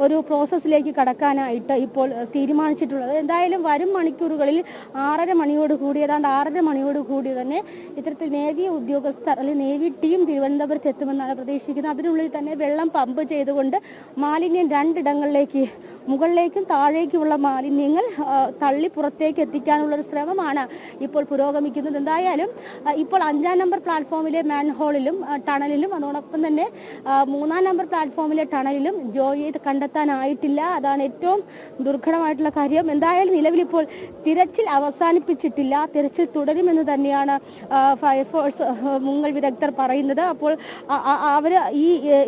ഒരു പ്രോസസ്സിലേക്ക് കടക്കാനായിട്ട് ഇപ്പോൾ തീരുമാനിച്ചിട്ടുള്ളത്. എന്തായാലും വരും മണിക്കൂറുകളിൽ 6:30 മണിയോടുകൂടി, ഏതാണ്ട് 6:30 മണിയോടുകൂടി തന്നെ ഇത്തരത്തിൽ നേവി ഉദ്യോഗസ്ഥർ അല്ലെങ്കിൽ നേവി ടീം തിരുവനന്തപുരത്ത് എത്തുമെന്നാണ് പ്രതീക്ഷിക്കുന്നത്. അതിനുള്ളിൽ തന്നെ വെള്ളം പമ്പ് ചെയ്തുകൊണ്ട് മാലിന്യം 2 ഇടങ്ങളിലേക്ക്, മുകളിലേക്കും താഴേക്കുമുള്ള മാലിന്യങ്ങൾ തള്ളി പുറത്തേക്ക് എത്തിക്കാനുള്ള ഒരു ശ്രമമാണ് ഇപ്പോൾ പുരോഗമിക്കുന്നത്. എന്തായാലും ഇപ്പോൾ 5ാം നമ്പർ പ്ലാറ്റ്ഫോമിലെ മാൻഹോളിലും ടണലിലും അതോടൊപ്പം തന്നെ 3ാം നമ്പർ പ്ലാറ്റ്ഫോമിലെ ടണലിലും ജോയിയെ കണ്ടെത്താനായിട്ടില്ല. അതാണ് ഏറ്റവും ദുർഘടമായിട്ടുള്ള കാര്യം. എന്തായാലും നിലവിലിപ്പോൾ തിരച്ചിൽ അവസാനിപ്പിച്ചിട്ടില്ല, തിരച്ചിൽ തുടരുമെന്ന് തന്നെയാണ് ഫയർഫോഴ്സ് മുങ്ങൽ വിദഗ്ധർ പറയുന്നത്. അപ്പോൾ അവർ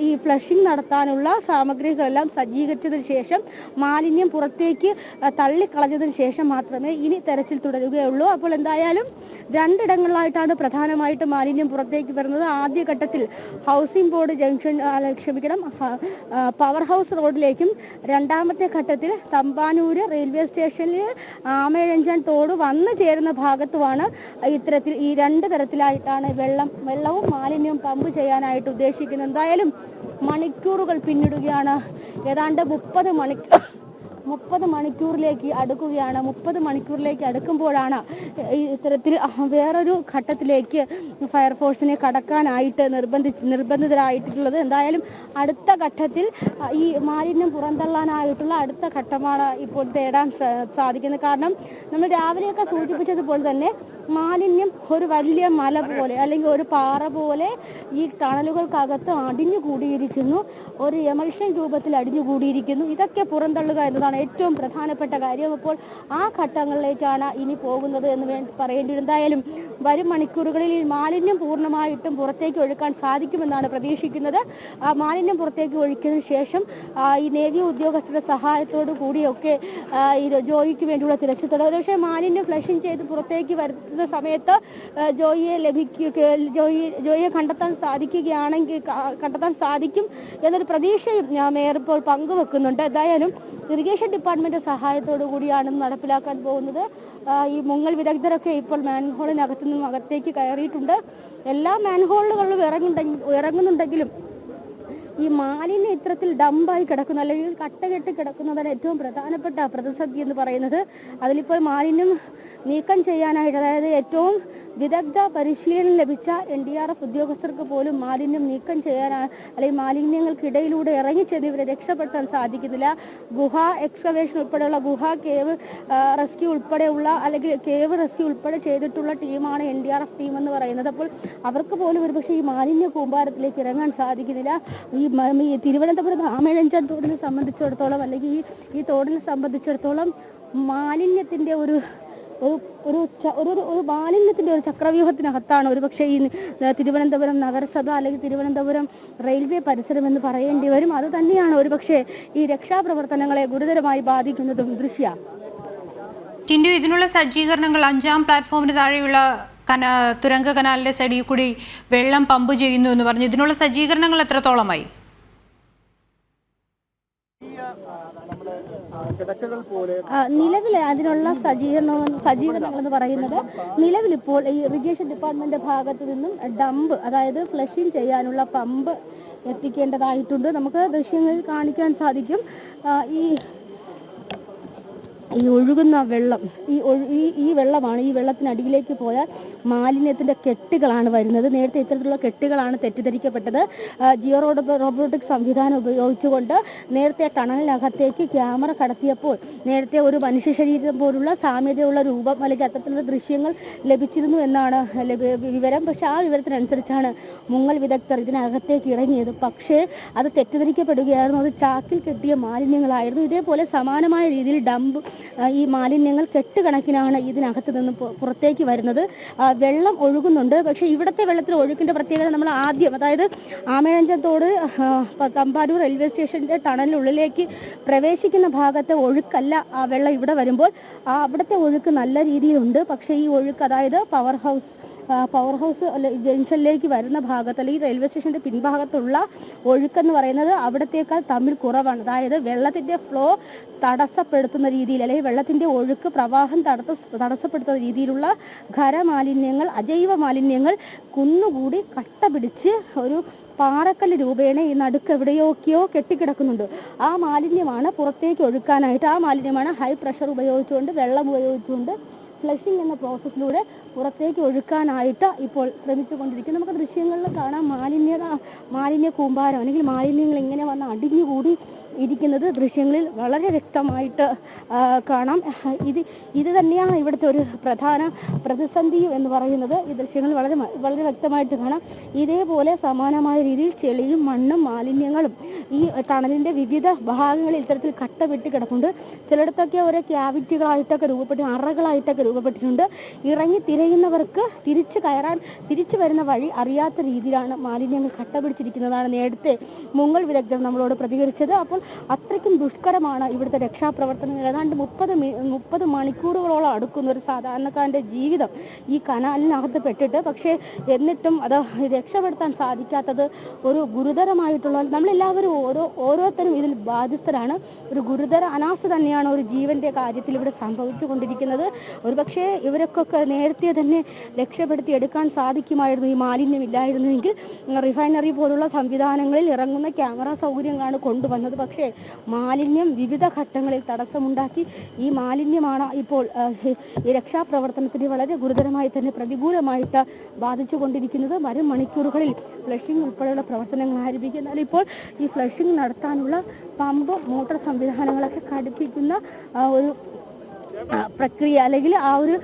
ഈ ഫ്ലഷിംഗ് നടത്താനുള്ള സാമഗ്രികളെല്ലാം സജ്ജീകരിച്ചതിന് ശേഷം, മാലിന്യം പുറത്തേക്ക് തള്ളിക്കളഞ്ഞതിന് ശേഷം മാത്രമേ ഇനി തെരച്ചിൽ തുടരുകയുള്ളൂ. അപ്പോൾ എന്തായാലും 2 ഇടങ്ങളിലായിട്ടാണ് പ്രധാനമായിട്ട് മാലിന്യം പുറത്തേക്ക് വരുന്നത്. ആദ്യഘട്ടത്തിൽ ഹൗസിംഗ് ബോർഡ് ജംഗ്ഷൻ, പവർ ഹൗസ് റോഡിലേക്കും, 2ാമത്തെ ഘട്ടത്തിൽ തമ്പാനൂര് റെയിൽവേ സ്റ്റേഷനിൽ ആമയിഴഞ്ചാൻ തോട് വന്നു ചേരുന്ന ഭാഗത്തുമാണ് ഇത്തരത്തിൽ ഈ 2 തരത്തിലായിട്ടാണ് വെള്ളവും മാലിന്യവും പമ്പ് ചെയ്യാനായിട്ട് ഉദ്ദേശിക്കുന്നത്. എന്തായാലും മണിക്കൂറുകൾ പിന്നിടുകയാണ്. ഏതാണ്ട് 30 മണിക്കൂറിലേക്ക് അടുക്കുകയാണ്. 30 മണിക്കൂറിലേക്ക് അടുക്കുമ്പോഴാണ് ഇത്തരത്തിൽ വേറൊരു ഘട്ടത്തിലേക്ക് ഫയർഫോഴ്സിനെ കടക്കാനായിട്ട് നിർബന്ധിതരായിട്ടുള്ളത്. എന്തായാലും അടുത്ത ഘട്ടത്തിൽ ഈ മാലിന്യം പുറന്തള്ളാനായിട്ടുള്ള അടുത്ത ഘട്ടമാണ് ഇപ്പോൾ തേടാൻ സാധിക്കുന്നത്. കാരണം നമ്മൾ രാവിലെയൊക്കെ സൂചിപ്പിച്ചതുപോലെ തന്നെ മാലിന്യം ഒരു വലിയ മല പോലെ അല്ലെങ്കിൽ ഒരു പാറ പോലെ ഈ ടണലുകൾക്കകത്ത് അടിഞ്ഞു കൂടിയിരിക്കുന്നു, ഒരു എമൽഷൻ രൂപത്തിൽ അടിഞ്ഞു കൂടിയിരിക്കുന്നു. ഇതൊക്കെ പുറന്തള്ളുക എന്നതാണ് ഏറ്റവും പ്രധാനപ്പെട്ട കാര്യം. അപ്പോൾ ആ ഘട്ടങ്ങളിലേക്കാണ് ഇനി പോകുന്നത് എന്ന് പറയേണ്ടി. എന്തായാലും വരും മണിക്കൂറുകളിൽ ഈ മാലിന്യം പൂർണ്ണമായിട്ടും പുറത്തേക്ക് ഒഴുക്കാൻ സാധിക്കുമെന്നാണ് പ്രതീക്ഷിക്കുന്നത്. ആ മാലിന്യം പുറത്തേക്ക് ഒഴുക്കിയതിനു ശേഷം ഈ നേവി ഉദ്യോഗസ്ഥരുടെ സഹായത്തോടു കൂടിയൊക്കെ ഈ ജോയിക്ക് വേണ്ടിയുള്ള തിരച്ചിൽ തുടരും. പക്ഷേ മാലിന്യം ഫ്ലഷിംഗ് ചെയ്ത് പുറത്തേക്ക് വരുന്ന സമയത്ത് ജോയിയെ കണ്ടെത്താൻ സാധിക്കും എന്നൊരു പ്രതീക്ഷയും മേയർ ഇപ്പോൾ പങ്കുവെക്കുന്നുണ്ട്. എന്തായാലും ഇറിഗേഷൻ ഡിപ്പാർട്ട്മെന്റ് സഹായത്തോടു കൂടിയാണ് നടപ്പിലാക്കാൻ പോകുന്നത്. ഈ മുങ്ങൽ വിദഗ്ധരൊക്കെ ഇപ്പോൾ മാൻഹോളിനകത്തു നിന്നും അകത്തേക്ക് കയറിയിട്ടുണ്ട്. എല്ലാ മാൻഹോളുകളിലും ഇറങ്ങുന്നുണ്ടെങ്കിലും ഈ മാലിന്യം ഇത്തരത്തിൽ ഡംപായി കിടക്കുന്ന അല്ലെങ്കിൽ കട്ടകെട്ടി കിടക്കുന്നതാണ് ഏറ്റവും പ്രധാനപ്പെട്ട പ്രതിസന്ധി എന്ന് പറയുന്നത്. അതിലിപ്പോൾ മാലിന്യം നീക്കം ചെയ്യാനായിട്ട്, അതായത് ഏറ്റവും വിദഗ്ധ പരിശീലനം ലഭിച്ച NDRF ഉദ്യോഗസ്ഥർക്ക് പോലും മാലിന്യം നീക്കം ചെയ്യാനാണ് അല്ലെങ്കിൽ മാലിന്യങ്ങൾക്കിടയിലൂടെ ഇറങ്ങിച്ചെന്ന് ഇവരെ രക്ഷപ്പെടുത്താൻ സാധിക്കുന്നില്ല. ഗുഹ എക്സ്കവേഷൻ ഉൾപ്പെടെയുള്ള കേവ് റെസ്ക്യൂ ഉൾപ്പെടെയുള്ള അല്ലെങ്കിൽ കേവ് റെസ്ക്യൂ ഉൾപ്പെടെ ചെയ്തിട്ടുള്ള ടീമാണ് NDRF ടീം എന്ന് പറയുന്നത്. അപ്പോൾ അവർക്ക് പോലും ഒരുപക്ഷെ ഈ മാലിന്യ കൂമ്പാരത്തിലേക്ക് ഇറങ്ങാൻ സാധിക്കുന്നില്ല. ഈ തിരുവനന്തപുരം ആമേഴഞ്ചാൻ തോടിനെ സംബന്ധിച്ചിടത്തോളം അല്ലെങ്കിൽ ഈ തോടിനെ സംബന്ധിച്ചിടത്തോളം മാലിന്യത്തിൻ്റെ ഒരു മാലിന്യത്തിൻ്റെ ഒരു ചക്രവ്യൂഹത്തിനകത്താണ് ഒരുപക്ഷെ ഈ തിരുവനന്തപുരം നഗരസഭ അല്ലെങ്കിൽ തിരുവനന്തപുരം റെയിൽവേ പരിസരം എന്ന് പറയേണ്ടി വരും. അത് തന്നെയാണ് ഒരുപക്ഷെ ഈ രക്ഷാപ്രവർത്തനങ്ങളെ ഗുരുതരമായി ബാധിക്കുന്നതും. ദൃശ്യ ടിൻഡു, ഇതിനുള്ള സജ്ജീകരണങ്ങൾ 5ാം പ്ലാറ്റ്ഫോമിന് താഴെയുള്ള തുരങ്ക കനാലിന്റെ സൈഡിൽ കൂടി വെള്ളം പമ്പ് ചെയ്യുന്നു എന്ന് പറഞ്ഞു. ഇതിനുള്ള സജ്ജീകരണങ്ങൾ എത്രത്തോളമായി? നിലവിൽ അതിനുള്ള സജ്ജീകരണങ്ങൾ എന്ന് പറയുന്നത് നിലവിലിപ്പോൾ ഈ ഇറിഗേഷൻ ഡിപ്പാർട്ട്മെന്റ് ഭാഗത്തു നിന്നും ഡംപ്, അതായത് ഫ്ലഷിംഗ് ചെയ്യാനുള്ള പമ്പ് എത്തിക്കേണ്ടതായിട്ടുണ്ട്. നമുക്ക് ദൃശ്യങ്ങളിൽ കാണിക്കാൻ സാധിക്കും. ഈ ഒഴുകുന്ന വെള്ളം ഈ വെള്ളമാണ്. ഈ വെള്ളത്തിനടിയിലേക്ക് പോയാൽ മാലിന്യത്തിൻ്റെ കെട്ടുകളാണ് വരുന്നത്. നേരത്തെ ഇത്തരത്തിലുള്ള കെട്ടുകളാണ് തെറ്റിദ്ധരിക്കപ്പെട്ടത്. ജിയോ റോബോട്ടിക് സംവിധാനം ഉപയോഗിച്ചുകൊണ്ട് നേരത്തെ ടണലിനകത്തേക്ക് ക്യാമറ കടത്തിയപ്പോൾ നേരത്തെ ഒരു മനുഷ്യ ശരീരം പോലുള്ള സാമ്യതയുള്ള രൂപം അല്ലെങ്കിൽ അത്തരത്തിലുള്ള ദൃശ്യങ്ങൾ ലഭിച്ചിരുന്നു എന്നാണ് വിവരം. പക്ഷെ ആ വിവരത്തിനനുസരിച്ചാണ് മുങ്ങൽ വിദഗ്ധർ ഇതിനകത്തേക്ക് ഇറങ്ങിയത്. പക്ഷേ അത് തെറ്റിദ്ധരിക്കപ്പെടുകയായിരുന്നു. അത് ചാക്കിൽ കെട്ടിയ മാലിന്യങ്ങളായിരുന്നു. ഇതേപോലെ സമാനമായ രീതിയിൽ ഈ മാലിന്യങ്ങൾ കെട്ടുകണക്കിനാണ് ഇതിനകത്ത് നിന്ന് പുറത്തേക്ക് വരുന്നത്. വെള്ളം ഒഴുകുന്നുണ്ട്. പക്ഷേ ഇവിടുത്തെ വെള്ളത്തിൽ ഒഴുക്കിൻ്റെ പ്രത്യേകത നമ്മൾ ആദ്യം, അതായത് ആമേഴഞ്ചാൻ തോട് തമ്പാനൂർ റെയിൽവേ സ്റ്റേഷൻ്റെ ടണലിനുള്ളിലേക്ക് പ്രവേശിക്കുന്ന ഭാഗത്തെ ഒഴുക്കല്ല ആ വെള്ളം ഇവിടെ വരുമ്പോൾ. അവിടുത്തെ ഒഴുക്ക് നല്ല രീതിയിലുണ്ട്. പക്ഷേ ഈ ഒഴുക്ക്, അതായത് പവർ ഹൗസ് ജംഗ്ഷനിലേക്ക് വരുന്ന ഭാഗത്ത് അല്ലെങ്കിൽ റെയിൽവേ സ്റ്റേഷൻ്റെ പിൻഭാഗത്തുള്ള ഒഴുക്കെന്ന് പറയുന്നത് അവിടത്തേക്കാൾ തമ്മിൽ കുറവാണ്. അതായത് വെള്ളത്തിൻ്റെ ഫ്ലോ തടസ്സപ്പെടുത്തുന്ന രീതിയിൽ അല്ലെങ്കിൽ വെള്ളത്തിൻ്റെ ഒഴുക്ക് പ്രവാഹം തടസ്സപ്പെടുത്തുന്ന രീതിയിലുള്ള ഖരമാലിന്യങ്ങൾ, അജൈവ മാലിന്യങ്ങൾ കുന്നുകൂടി കട്ട പിടിച്ച് ഒരു പാറക്കല്ല് രൂപേണ ഈ നടുക്ക് എവിടെയൊക്കെയോ കെട്ടിക്കിടക്കുന്നുണ്ട്. ആ മാലിന്യമാണ് പുറത്തേക്ക് ഒഴുക്കാനായിട്ട്, ആ മാലിന്യമാണ് ഹൈ പ്രഷർ ഉപയോഗിച്ചുകൊണ്ട്, വെള്ളം ഉപയോഗിച്ചുകൊണ്ട് ഫ്ലഷിംഗ് എന്ന പ്രോസസ്സിലൂടെ പുറത്തേക്ക് ഒഴുക്കാനായിട്ട് ഇപ്പോൾ ശ്രമിച്ചുകൊണ്ടിരിക്കും. നമുക്ക് ദൃശ്യങ്ങളിൽ കാണാം മാലിന്യ കൂമ്പാരം അല്ലെങ്കിൽ മാലിന്യങ്ങൾ ഇങ്ങനെ വന്ന് അടിഞ്ഞുകൂടി ഇരിക്കുന്നത് ദൃശ്യങ്ങളിൽ വളരെ വ്യക്തമായിട്ട് കാണാം. ഇത് തന്നെയാണ് ഇവിടുത്തെ ഒരു പ്രധാന പ്രതിസന്ധി എന്ന് പറയുന്നത്. ഈ ദൃശ്യങ്ങൾ വളരെ വ്യക്തമായിട്ട് കാണാം. ഇതേപോലെ സമാനമായ രീതിയിൽ ചെളിയും മണ്ണും മാലിന്യങ്ങളും ഈ ടണലിൻ്റെ വിവിധ ഭാഗങ്ങളിൽ ഇത്തരത്തിൽ കട്ട വെട്ടി കിടക്കുന്നുണ്ട്. ചിലയിടത്തൊക്കെ ഓരോ ക്യാവിറ്റികളായിട്ടൊക്കെ അറകളായിട്ടൊക്കെ രൂപപ്പെട്ടിട്ടുണ്ട്. ഇറങ്ങി തിരയുന്നവർക്ക് തിരിച്ചു വരുന്ന വഴി അറിയാത്ത രീതിയിലാണ് മാലിന്യങ്ങൾ കട്ട പിടിച്ചിരിക്കുന്നതാണ് നേരത്തെ മുങ്ങൽ വിദഗ്ധർ നമ്മളോട് പ്രതികരിച്ചത്. അപ്പോൾ അത്രയ്ക്കും ദുഷ്കരമാണ് ഇവിടുത്തെ രക്ഷാപ്രവർത്തനങ്ങൾ. ഏതാണ്ട് 30 മണിക്കൂറുകളോളം അടുക്കുന്ന ഒരു സാധാരണക്കാരൻ്റെ ജീവിതം ഈ കനാലിനകത്ത് പെട്ടിട്ട്. പക്ഷേ എന്നിട്ടും അത് രക്ഷപ്പെടുത്താൻ സാധിക്കാത്തത് ഒരു ഗുരുതരമായിട്ടുള്ള, നമ്മളെല്ലാവരും ഓരോരുത്തരും ഇതിൽ ബാധ്യസ്ഥരാണ്. ഒരു ഗുരുതര അനാസ്ഥ തന്നെയാണ് ഒരു ജീവന്റെ കാര്യത്തിൽ ഇവിടെ സംഭവിച്ചു കൊണ്ടിരിക്കുന്നത്. ഒരുപക്ഷെ ഇവരൊക്കെ നേരത്തെ തന്നെ രക്ഷപ്പെടുത്തി എടുക്കാൻ സാധിക്കുമായിരുന്നു ഈ മാലിന്യം ഇല്ലായിരുന്നെങ്കിൽ. റിഫൈനറി പോലുള്ള സംവിധാനങ്ങളിൽ ഇറങ്ങുന്ന ക്യാമറ സൗകര്യങ്ങളാണ് കൊണ്ടുവന്നത്. പക്ഷേ മാലിന്യം വിവിധ ഘട്ടങ്ങളിൽ തടസ്സമുണ്ടാക്കി. ഈ മാലിന്യമാണ് ഇപ്പോൾ ഈ രക്ഷാപ്രവർത്തനത്തിന് വളരെ ഗുരുതരമായി തന്നെ പ്രതികൂലമായിട്ട് ബാധിച്ചു കൊണ്ടിരിക്കുന്നത്. വരും മണിക്കൂറുകളിൽ ഫ്ലഷിംഗ് ഉൾപ്പെടെയുള്ള പ്രവർത്തനങ്ങൾ ആരംഭിക്കും. എന്നാൽ ഇപ്പോൾ ഈ ഫ്ലഷിംഗ് നടത്താനുള്ള പമ്പ് മോട്ടോർ സംവിധാനങ്ങളൊക്കെ ഘടിപ്പിക്കുന്ന പ്രക്രിയ അല്ലെങ്കിൽ ആ ഒരു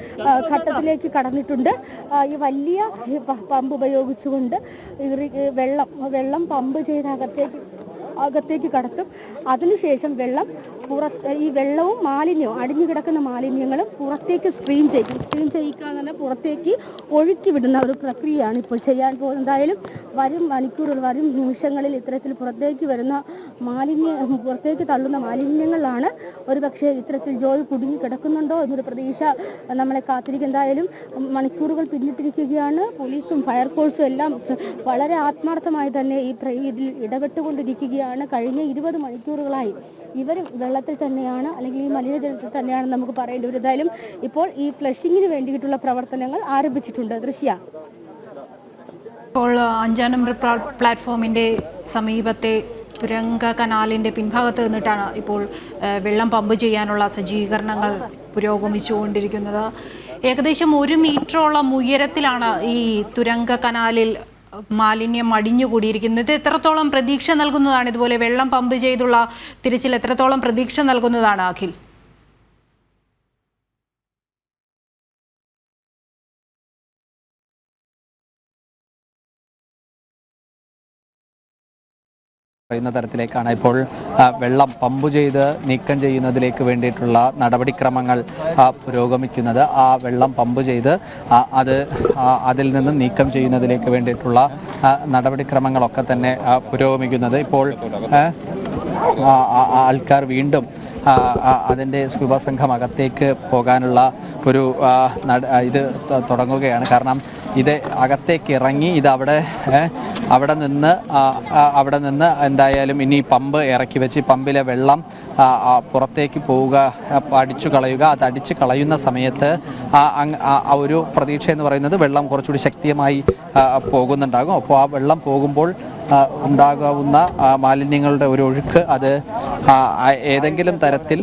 ഘട്ടത്തിലേക്ക് കടന്നിട്ടുണ്ട്. ഈ വലിയ പമ്പ് ഉപയോഗിച്ചുകൊണ്ട് വെള്ളം പമ്പ് ചെയ്ത് അകത്തേക്ക് കടത്തും. അതിനുശേഷം ഈ വെള്ളവും മാലിന്യവും അടിഞ്ഞു കിടക്കുന്ന മാലിന്യങ്ങളും പുറത്തേക്ക് സ്ട്രീം ചെയ്യിക്കാന്ന് പറഞ്ഞാൽ പുറത്തേക്ക് ഒഴുക്കി വിടുന്ന ഒരു പ്രക്രിയയാണ് ഇപ്പോൾ ചെയ്യാൻ പോകുന്നത്. എന്തായാലും വരും നിമിഷങ്ങളിൽ ഇത്തരത്തിൽ പുറത്തേക്ക് തള്ളുന്ന മാലിന്യങ്ങളാണ് ഒരുപക്ഷെ ഇത്തരത്തിൽ ജോയ് കുടുങ്ങി കിടക്കുന്നുണ്ടോ എന്നൊരു പ്രതീക്ഷ നമ്മളെ കാത്തിരിക്കും. എന്തായാലും മണിക്കൂറുകൾ പിന്നിട്ടിരിക്കുകയാണ്. പോലീസും ഫയർഫോഴ്സും എല്ലാം വളരെ ആത്മാർത്ഥമായി തന്നെ ഇതിൽ ഇടപെട്ടുകൊണ്ടിരിക്കുകയാണ്. കഴിഞ്ഞ 20 മണിക്കൂറുകളായി ഇവർ വെള്ളത്തിൽ തന്നെയാണ്, അല്ലെങ്കിൽ ഈ മലിനജലത്തിൽ തന്നെയാണ് നമുക്ക് പറയേണ്ടി വരും. എന്തായാലും ഇപ്പോൾ ഈ ഫ്ലഷിങ്ങിന് വേണ്ടിയിട്ടുള്ള പ്രവർത്തനങ്ങൾ ആരംഭിച്ചിട്ടുണ്ട്. ദൃശ്യ, ഇപ്പോൾ 5-ാം നമ്പർ പ്ലാറ്റ്ഫോമിൻ്റെ സമീപത്തെ തുരങ്ക കനാലിൻ്റെ പിൻഭാഗത്ത് നിന്നിട്ടാണ് ഇപ്പോൾ വെള്ളം പമ്പ് ചെയ്യാനുള്ള സജ്ജീകരണങ്ങൾ പുരോഗമിച്ചുകൊണ്ടിരിക്കുന്നത്. ഏകദേശം 1 മീറ്ററോളം ഉയരത്തിലാണ് ഈ തുരങ്ക കനാലിൽ മാലിന്യം അടിഞ്ഞുകൂടിയിരിക്കുന്നത്. എത്രത്തോളം പ്രതീക്ഷ നൽകുന്നതാണ് ഇതുപോലെ വെള്ളം പമ്പ് ചെയ്തുള്ള തിരച്ചിൽ എത്രത്തോളം പ്രതീക്ഷ നൽകുന്നതാണ് അഖിൽ? പറയുന്ന തരത്തിലേക്കാണ് ഇപ്പോൾ വെള്ളം പമ്പ് ചെയ്ത് നീക്കം ചെയ്യുന്നതിലേക്ക് വേണ്ടിയിട്ടുള്ള നടപടിക്രമങ്ങൾ പുരോഗമിക്കുന്നത്. ആ വെള്ളം പമ്പ് ചെയ്ത് അതിൽ നിന്ന് നീക്കം ചെയ്യുന്നതിലേക്ക് വേണ്ടിയിട്ടുള്ള നടപടിക്രമങ്ങളൊക്കെ തന്നെ പുരോഗമിക്കുന്നത്. ഇപ്പോൾ ആൾക്കാർ വീണ്ടും അതിൻ്റെ സ്കൂബ സംഘം അകത്തേക്ക് പോകാനുള്ള ഒരു ഇത് തുടങ്ങുകയാണ്. കാരണം ഇത് അകത്തേക്ക് ഇറങ്ങി അവിടെ നിന്ന് എന്തായാലും ഇനി പമ്പ് ഇറക്കി വെച്ച് പമ്പിലെ വെള്ളം പുറത്തേക്ക് പോവുക, അടിച്ചു കളയുക. അത് അടിച്ചു കളയുന്ന സമയത്ത് ഒരു പ്രതീക്ഷ എന്ന് പറയുന്നത് വെള്ളം കുറച്ചുകൂടി ശക്തിയായി പോകുന്നുണ്ടാകും. അപ്പോൾ ആ വെള്ളം പോകുമ്പോൾ ഉണ്ടാകാവുന്ന മാലിന്യങ്ങളുടെ ഒരു ഒഴുക്ക് അത് ഏതെങ്കിലും തരത്തിൽ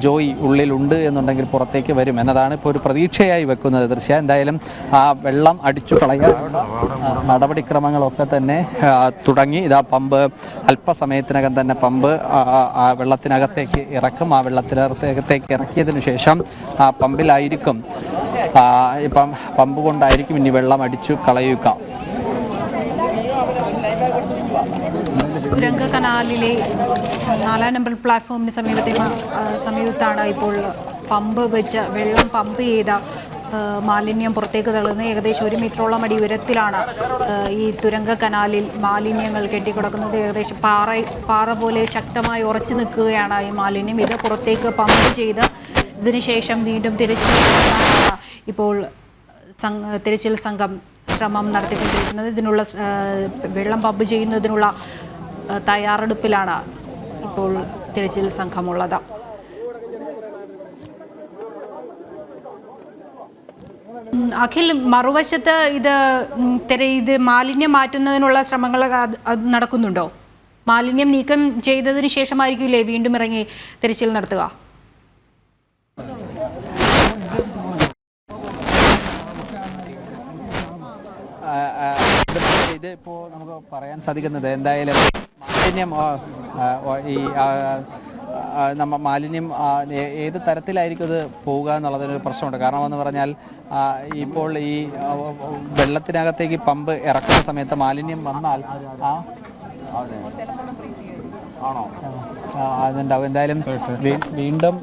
ജോയി ഉള്ളിലുണ്ട് എന്നുണ്ടെങ്കിൽ പുറത്തേക്ക് വരും എന്നതാണ് ഇപ്പോൾ ഒരു പ്രതീക്ഷയായി വെക്കുന്നത്. ദൃശ്യ, എന്തായാലും ആ വെള്ളം അടിച്ചു കളയാനുള്ള നടപടിക്രമങ്ങളൊക്കെ തന്നെ തുടങ്ങി. ഇതാ പമ്പ് അല്പസമയത്തിനകം തന്നെ പമ്പ് വെള്ളത്തിനകത്തേക്ക് ഇറക്കും. ആ വെള്ളത്തിനകത്തേക്ക് ഇറക്കിയതിനു ശേഷം ആ പമ്പിലായിരിക്കും ഇപ്പം പമ്പ് കൊണ്ടായിരിക്കും ഇനി വെള്ളം അടിച്ചു കളയുക. തുരങ്ക കനാലിലെ 4-ാം നമ്പർ പ്ലാറ്റ്ഫോമിന് സമീപത്താണ് ഇപ്പോൾ പമ്പ് വെച്ച് വെള്ളം പമ്പ് ചെയ്ത മാലിന്യം പുറത്തേക്ക് തള്ളുന്നത്. ഏകദേശം 1 മീറ്ററോളം അടി ഉയരത്തിലാണ് ഈ തുരങ്ക കനാലിൽ മാലിന്യങ്ങൾ കെട്ടിക്കിടക്കുന്നത്. ഏകദേശം പാറ പോലെ ശക്തമായി ഉറച്ചു നിൽക്കുകയാണ് ഈ മാലിന്യം. ഇത് പുറത്തേക്ക് പമ്പ് ചെയ്ത് ഇതിനുശേഷം വീണ്ടും ഇപ്പോൾ തിരച്ചിൽ സംഘം ശ്രമം നടത്തിക്കൊണ്ടിരിക്കുന്നത്. ഇതിനുള്ള വെള്ളം പമ്പ് ചെയ്യുന്നതിനുള്ള തയ്യാറെടുപ്പിലാണ് ഇപ്പോൾ തിരച്ചിൽ സംഘമുള്ളത്. അഖിൽ, മറുവശത്ത് ഇത് മാലിന്യം മാറ്റുന്നതിനുള്ള ശ്രമങ്ങൾ നടക്കുന്നുണ്ടോ? മാലിന്യം നീക്കം ചെയ്തതിന് ശേഷമായിരിക്കില്ലേ വീണ്ടും ഇറങ്ങി തിരച്ചിൽ നടത്തുക? ഇത് ഇപ്പോൾ നമുക്ക് പറയാൻ സാധിക്കുന്നത് എന്തായാലും മാലിന്യം ഏത് തരത്തിലായിരിക്കും അത് പോവുക എന്നുള്ളതിനൊരു പ്രശ്നമുണ്ട്. കാരണം എന്ന് പറഞ്ഞാൽ ഇപ്പോൾ ഈ വെള്ളത്തിനകത്തേക്ക് പമ്പ് ഇറക്കുന്ന സമയത്ത് മാലിന്യം വന്നാൽ അതുണ്ടാവും. എന്തായാലും വീണ്ടും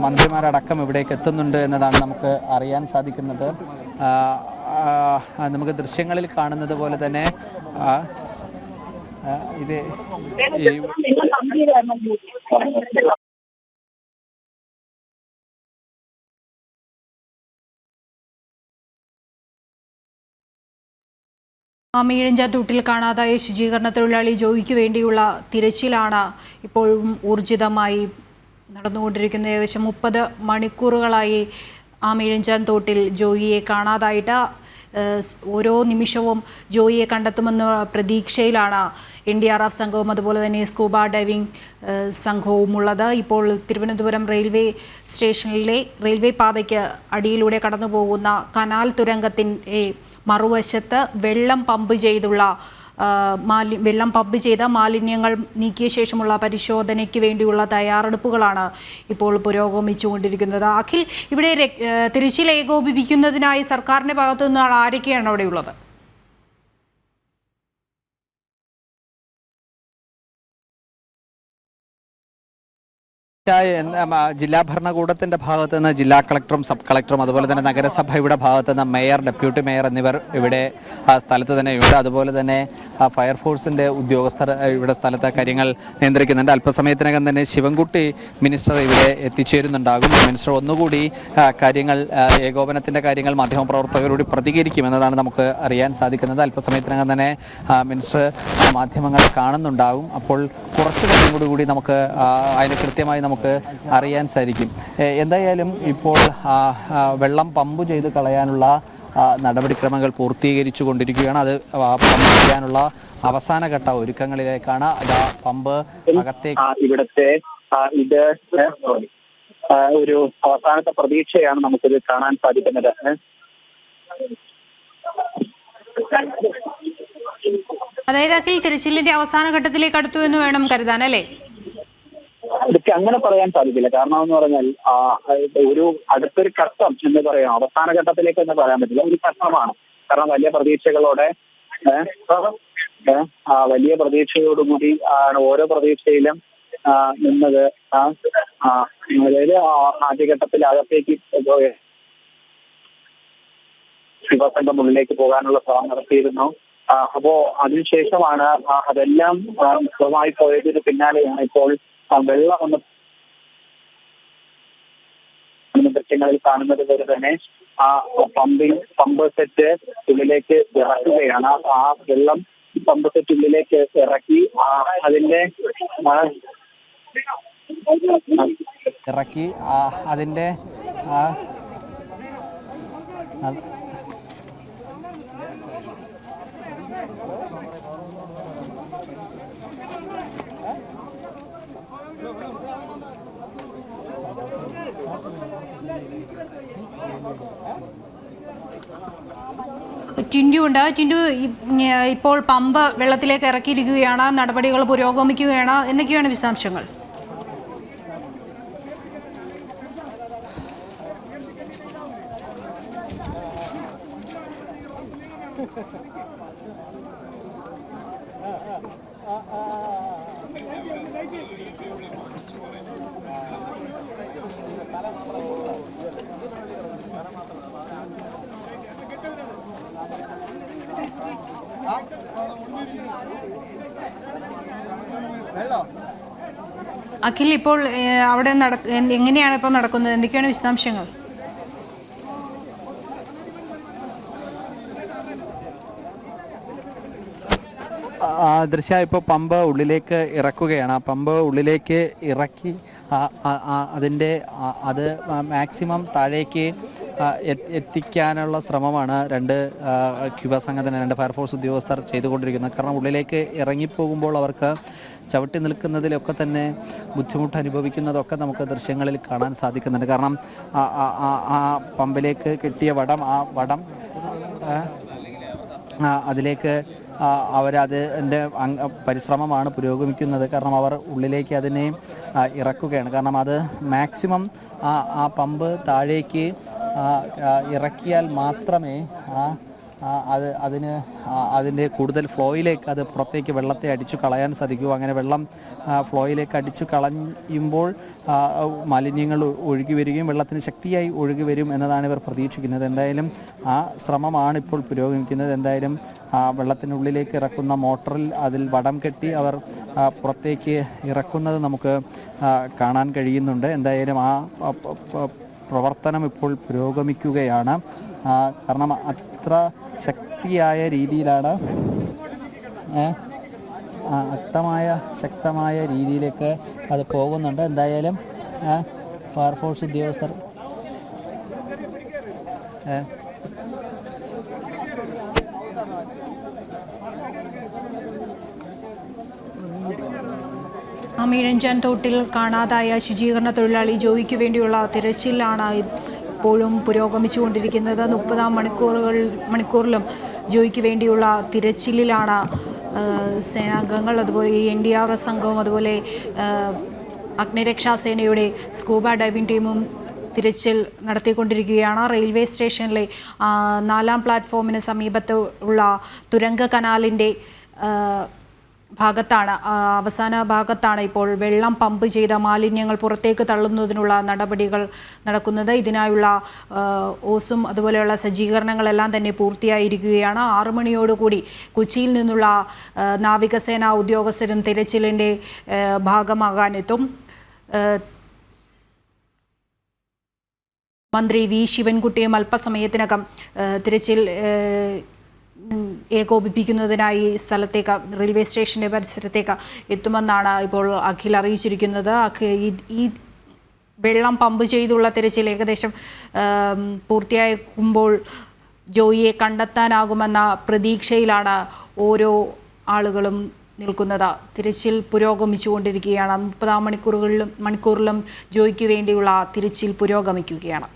മന്ത്രിമാരടക്കം ഇവിടേക്ക് എത്തുന്നുണ്ട് എന്നതാണ് നമുക്ക് അറിയാൻ സാധിക്കുന്നത്. നമുക്ക് ദൃശ്യങ്ങളിൽ കാണുന്നത് പോലെ തന്നെ ഇത് ആമയിഴഞ്ചാത്തൂട്ടിൽ കാണാതായ ശുചീകരണ തൊഴിലാളി ജോയിക്ക് വേണ്ടിയുള്ള തിരച്ചിലാണ് ഇപ്പോഴും ഊർജിതമായി നടന്നുകൊണ്ടിരിക്കുന്നത്. ഏകദേശം 30 മണിക്കൂറുകളായി ആമയിഴഞ്ചാത്തോട്ടിൽ ജോയിയെ കാണാതായിട്ട്. ഓരോ നിമിഷവും ജോയിയെ കണ്ടെത്തുമെന്ന പ്രതീക്ഷയിലാണ് NDRF സംഘവും അതുപോലെ തന്നെ സ്കൂബ ഡൈവിംഗ് സംഘവും ഉള്ളത്. ഇപ്പോൾ തിരുവനന്തപുരം റെയിൽവേ സ്റ്റേഷനിലെ റെയിൽവേ പാതയ്ക്ക് അടിയിലൂടെ കടന്നു പോകുന്ന കനാൽ തുരങ്കത്തിൻ്റെ മറുവശത്ത് വെള്ളം പമ്പ് ചെയ്തുള്ള വെള്ളം പമ്പ് ചെയ്ത മാലിന്യങ്ങൾ നീക്കിയ ശേഷമുള്ള പരിശോധനയ്ക്ക് വേണ്ടിയുള്ള തയ്യാറെടുപ്പുകളാണ് ഇപ്പോൾ പുരോഗമിച്ചുകൊണ്ടിരിക്കുന്നത്. അഖിൽ, ഇവിടെ തിരച്ചിൽ ഏകോപിപ്പിക്കുന്നതിനായി സർക്കാരിൻ്റെ ഭാഗത്തു നിന്നാണ് ആരൊക്കെയാണ് അവിടെയുള്ളത്? ജില്ലാ ഭരണകൂടത്തിന്റെ ഭാഗത്തു നിന്ന് ജില്ലാ കളക്ടറും സബ് കളക്ടറും അതുപോലെ തന്നെ നഗരസഭയുടെ ഭാഗത്തു നിന്ന് മേയർ, ഡെപ്യൂട്ടി മേയർ എന്നിവർ ഇവിടെ സ്ഥലത്ത് തന്നെയുണ്ട്. അതുപോലെ തന്നെ ഫയർഫോഴ്സിന്റെ ഉദ്യോഗസ്ഥർ ഇവിടെ സ്ഥലത്തെ കാര്യങ്ങൾ നിയന്ത്രിക്കുന്നുണ്ട്. അല്പസമയത്തിനകം തന്നെ ശിവൻകുട്ടി മിനിസ്റ്റർ ഇവിടെ എത്തിച്ചേരുന്നുണ്ടാകും. മിനിസ്റ്റർ ഒന്നുകൂടി കാര്യങ്ങൾ, ഏകോപനത്തിന്റെ കാര്യങ്ങൾ മാധ്യമപ്രവർത്തകരോട് പ്രതികരിക്കുമെന്നതാണ് നമുക്ക് അറിയാൻ സാധിക്കുന്നത്. അല്പസമയത്തിനകം തന്നെ മിനിസ്റ്റർ മാധ്യമങ്ങളെ കാണുന്നുണ്ടാകും. അപ്പോൾ കുറച്ച് കാര്യം കൂടി നമുക്ക് അതിന് കൃത്യമായി നമുക്ക് അറിയാൻ സാധിക്കും. എന്തായാലും ഇപ്പോൾ വെള്ളം പമ്പ് ചെയ്ത് കളയാനുള്ള നടപടിക്രമങ്ങൾ പൂർത്തീകരിച്ചു കൊണ്ടിരിക്കുകയാണ്. അത് പമ്പ് ചെയ്യാനുള്ള അവസാനഘട്ട ഒരുക്കങ്ങളിലേക്കാണ്. പമ്പ് അകത്തേക്ക് ഇവിടുത്തെ ഇത് ഒരു അവസാനത്തെ പ്രതീക്ഷയാണ് നമുക്കിത് കാണാൻ സാധിക്കുന്നത്. അതായത് അഖിൽ, തിരച്ചിലിന്റെ അവസാന ഘട്ടത്തിലേക്ക് അടുത്തു എന്ന് വേണം കരുതാൻ, അല്ലേ? ഇതൊക്കെ അങ്ങനെ പറയാൻ സാധിക്കില്ല. കാരണം എന്ന് പറഞ്ഞാൽ ഒരു അടുത്തൊരു ഘട്ടം എന്ന് പറയാം, അവസാന ഘട്ടത്തിലേക്ക് എന്ന് പറയാൻ പറ്റില്ല, ഒരു ഘട്ടമാണ്. കാരണം വലിയ പ്രതീക്ഷയോടുകൂടി ഓരോ പ്രതീക്ഷയിലും നിന്നത്. അതായത് ആദ്യഘട്ടത്തിൽ അകത്തേക്ക് ശിവസംഘം ഉള്ളിലേക്ക് പോകാനുള്ള ശ്രമം നടത്തിയിരുന്നു. അപ്പോ അതിനുശേഷമാണ് അതെല്ലാം വിഫലമായി പോയതിന് പിന്നാലെയാണ് ഇപ്പോൾ വെള്ളം ഒന്ന് ദൃശ്യങ്ങളിൽ കാണുന്നത് പോലെ തന്നെ പമ്പ് സെറ്റ് ഉള്ളിലേക്ക് ഇറക്കുകയാണ്. ആ വെള്ളം പമ്പ് സെറ്റ് ഉള്ളിലേക്ക് ഇറക്കി അതിന്റെ ടിൻഡു ഉണ്ട്. ടിൻഡു, ഇപ്പോൾ പമ്പ് വെള്ളത്തിലേക്ക് ഇറക്കിയിരിക്കുകയാണ്, നടപടികൾ പുരോഗമിക്കുകയാണ്, എന്നൊക്കെയാണ് വിശദാംശങ്ങൾ? അഖിൽ, ഇപ്പോൾ അവിടെ എങ്ങനെയാണ് ഇപ്പോൾ നടക്കുന്നത്? എന്തൊക്കെയാണ് വിശദാംശങ്ങൾ? ദൃശ്യ, ഇപ്പോൾ പമ്പ് ഉള്ളിലേക്ക് ഇറക്കുകയാണ്. പമ്പ് ഉള്ളിലേക്ക് ഇറക്കി അത് മാക്സിമം താഴേക്ക് എത്തിക്കാനുള്ള ശ്രമമാണ് രണ്ട് ക്യൂബ സംഘത്തിന്, രണ്ട് ഫയർഫോഴ്സ് ഉദ്യോഗസ്ഥർ ചെയ്തുകൊണ്ടിരിക്കുന്നത്. കാരണം ഉള്ളിലേക്ക് ഇറങ്ങിപ്പോകുമ്പോൾ അവർക്ക് ചവിട്ടി നിൽക്കുന്നതിലൊക്കെ തന്നെ ബുദ്ധിമുട്ട് അനുഭവിക്കുന്നതൊക്കെ നമുക്ക് ദൃശ്യങ്ങളിൽ കാണാൻ സാധിക്കുന്നുണ്ട്. കാരണം ആ പമ്പിലേക്ക് കെട്ടിയ വടം അതിലേക്ക് അവരതിൻ്റെ പരിശ്രമമാണ് പുരോഗമിക്കുന്നത്. കാരണം അവർ ഉള്ളിലേക്ക് അതിനെ ഇറക്കുകയാണ്. കാരണം അത് മാക്സിമം ആ പമ്പ് താഴേക്ക് ഇറക്കിയാൽ മാത്രമേ അതിൻ്റെ കൂടുതൽ ഫ്ലോയിലേക്ക് അത് പുറത്തേക്ക് വെള്ളത്തെ അടിച്ചു കളയാൻ സാധിക്കൂ. അങ്ങനെ വെള്ളം ഫ്ലോയിലേക്ക് അടിച്ചു കളയുമ്പോൾ മാലിന്യങ്ങൾ ഒഴുകി വരികയും വെള്ളത്തിന് ശക്തിയായി ഒഴുകി വരും എന്നതാണ് ഇവർ പ്രതീക്ഷിക്കുന്നത്. എന്തായാലും ആ ശ്രമമാണ് ഇപ്പോൾ പുരോഗമിക്കുന്നത്. എന്തായാലും വെള്ളത്തിനുള്ളിലേക്ക് ഇറക്കുന്ന മോട്ടറിൽ അതിൽ വടം കെട്ടി അവർ പുറത്തേക്ക് ഇറക്കുന്നത് നമുക്ക് കാണാൻ കഴിയുന്നുണ്ട്. എന്തായാലും ആ പ്രവർത്തനം ഇപ്പോൾ പുരോഗമിക്കുകയാണ്. കാരണം അത്ര ശക്തിയായ രീതിയിലാണ്, ശക്തമായ രീതിയിലേക്ക് അത് പോകുന്നുണ്ട്. എന്തായാലും ഫയർഫോഴ്സ് ഉദ്യോഗസ്ഥർ അമീഴഞ്ചാൻ തോട്ടിൽ കാണാതായ ശുചീകരണ തൊഴിലാളി ജോയിക്ക് വേണ്ടിയുള്ള തിരച്ചിലാണ് ഇപ്പോഴും പുരോഗമിച്ചുകൊണ്ടിരിക്കുന്നത്. 30 മണിക്കൂറിലും ജോയിക്ക് വേണ്ടിയുള്ള തിരച്ചിലിലാണ് സേനാംഗങ്ങൾ, അതുപോലെ ഈ NDRF സംഘവും, അതുപോലെ അഗ്നിരക്ഷാസേനയുടെ സ്കൂബ ഡൈവിംഗ് ടീമും തിരച്ചിൽ നടത്തിക്കൊണ്ടിരിക്കുകയാണ്. റെയിൽവേ സ്റ്റേഷനിലെ 4-ാം പ്ലാറ്റ്ഫോമിന് സമീപത്ത് ഉള്ള തുരങ്ക കനാലിൻ്റെ ഭാഗത്താണ്, അവസാന ഭാഗത്താണ് ഇപ്പോൾ വെള്ളം പമ്പ് ചെയ്ത മാലിന്യങ്ങൾ പുറത്തേക്ക് തള്ളുന്നതിനുള്ള നടപടികൾ നടക്കുന്നത്. ഇതിനായുള്ള ഓസും അതുപോലെയുള്ള സജ്ജീകരണങ്ങളെല്ലാം തന്നെ പൂർത്തിയായിരിക്കുകയാണ്. 6 മണിയോടുകൂടി കൊച്ചിയിൽ നിന്നുള്ള നാവികസേന ഉദ്യോഗസ്ഥരും തിരച്ചിലിൻ്റെ ഭാഗമാകാനെത്തും. മന്ത്രി വി ശിവൻകുട്ടിയും അല്പസമയത്തിനകം തിരച്ചിൽ ഏകോപിപ്പിക്കുന്നതിനായി സ്ഥലത്തേക്ക്, റെയിൽവേ സ്റ്റേഷൻ്റെ പരിസരത്തേക്ക് എത്തുമെന്നാണ് ഇപ്പോൾ അഖിൽ അറിയിച്ചിരിക്കുന്നത്. ഈ വെള്ളം പമ്പ് ചെയ്തുള്ള തിരച്ചിൽ ഏകദേശം പൂർത്തിയാക്കുമ്പോൾ ജോയിയെ കണ്ടെത്താനാകുമെന്ന പ്രതീക്ഷയിലാണ് ഓരോ ആളുകളും നിൽക്കുന്നത്. തിരച്ചിൽ പുരോഗമിച്ചുകൊണ്ടിരിക്കുകയാണ്. 30 മണിക്കൂറിലും ജോയിക്ക് വേണ്ടിയുള്ള തിരച്ചിൽ പുരോഗമിക്കുകയാണ്.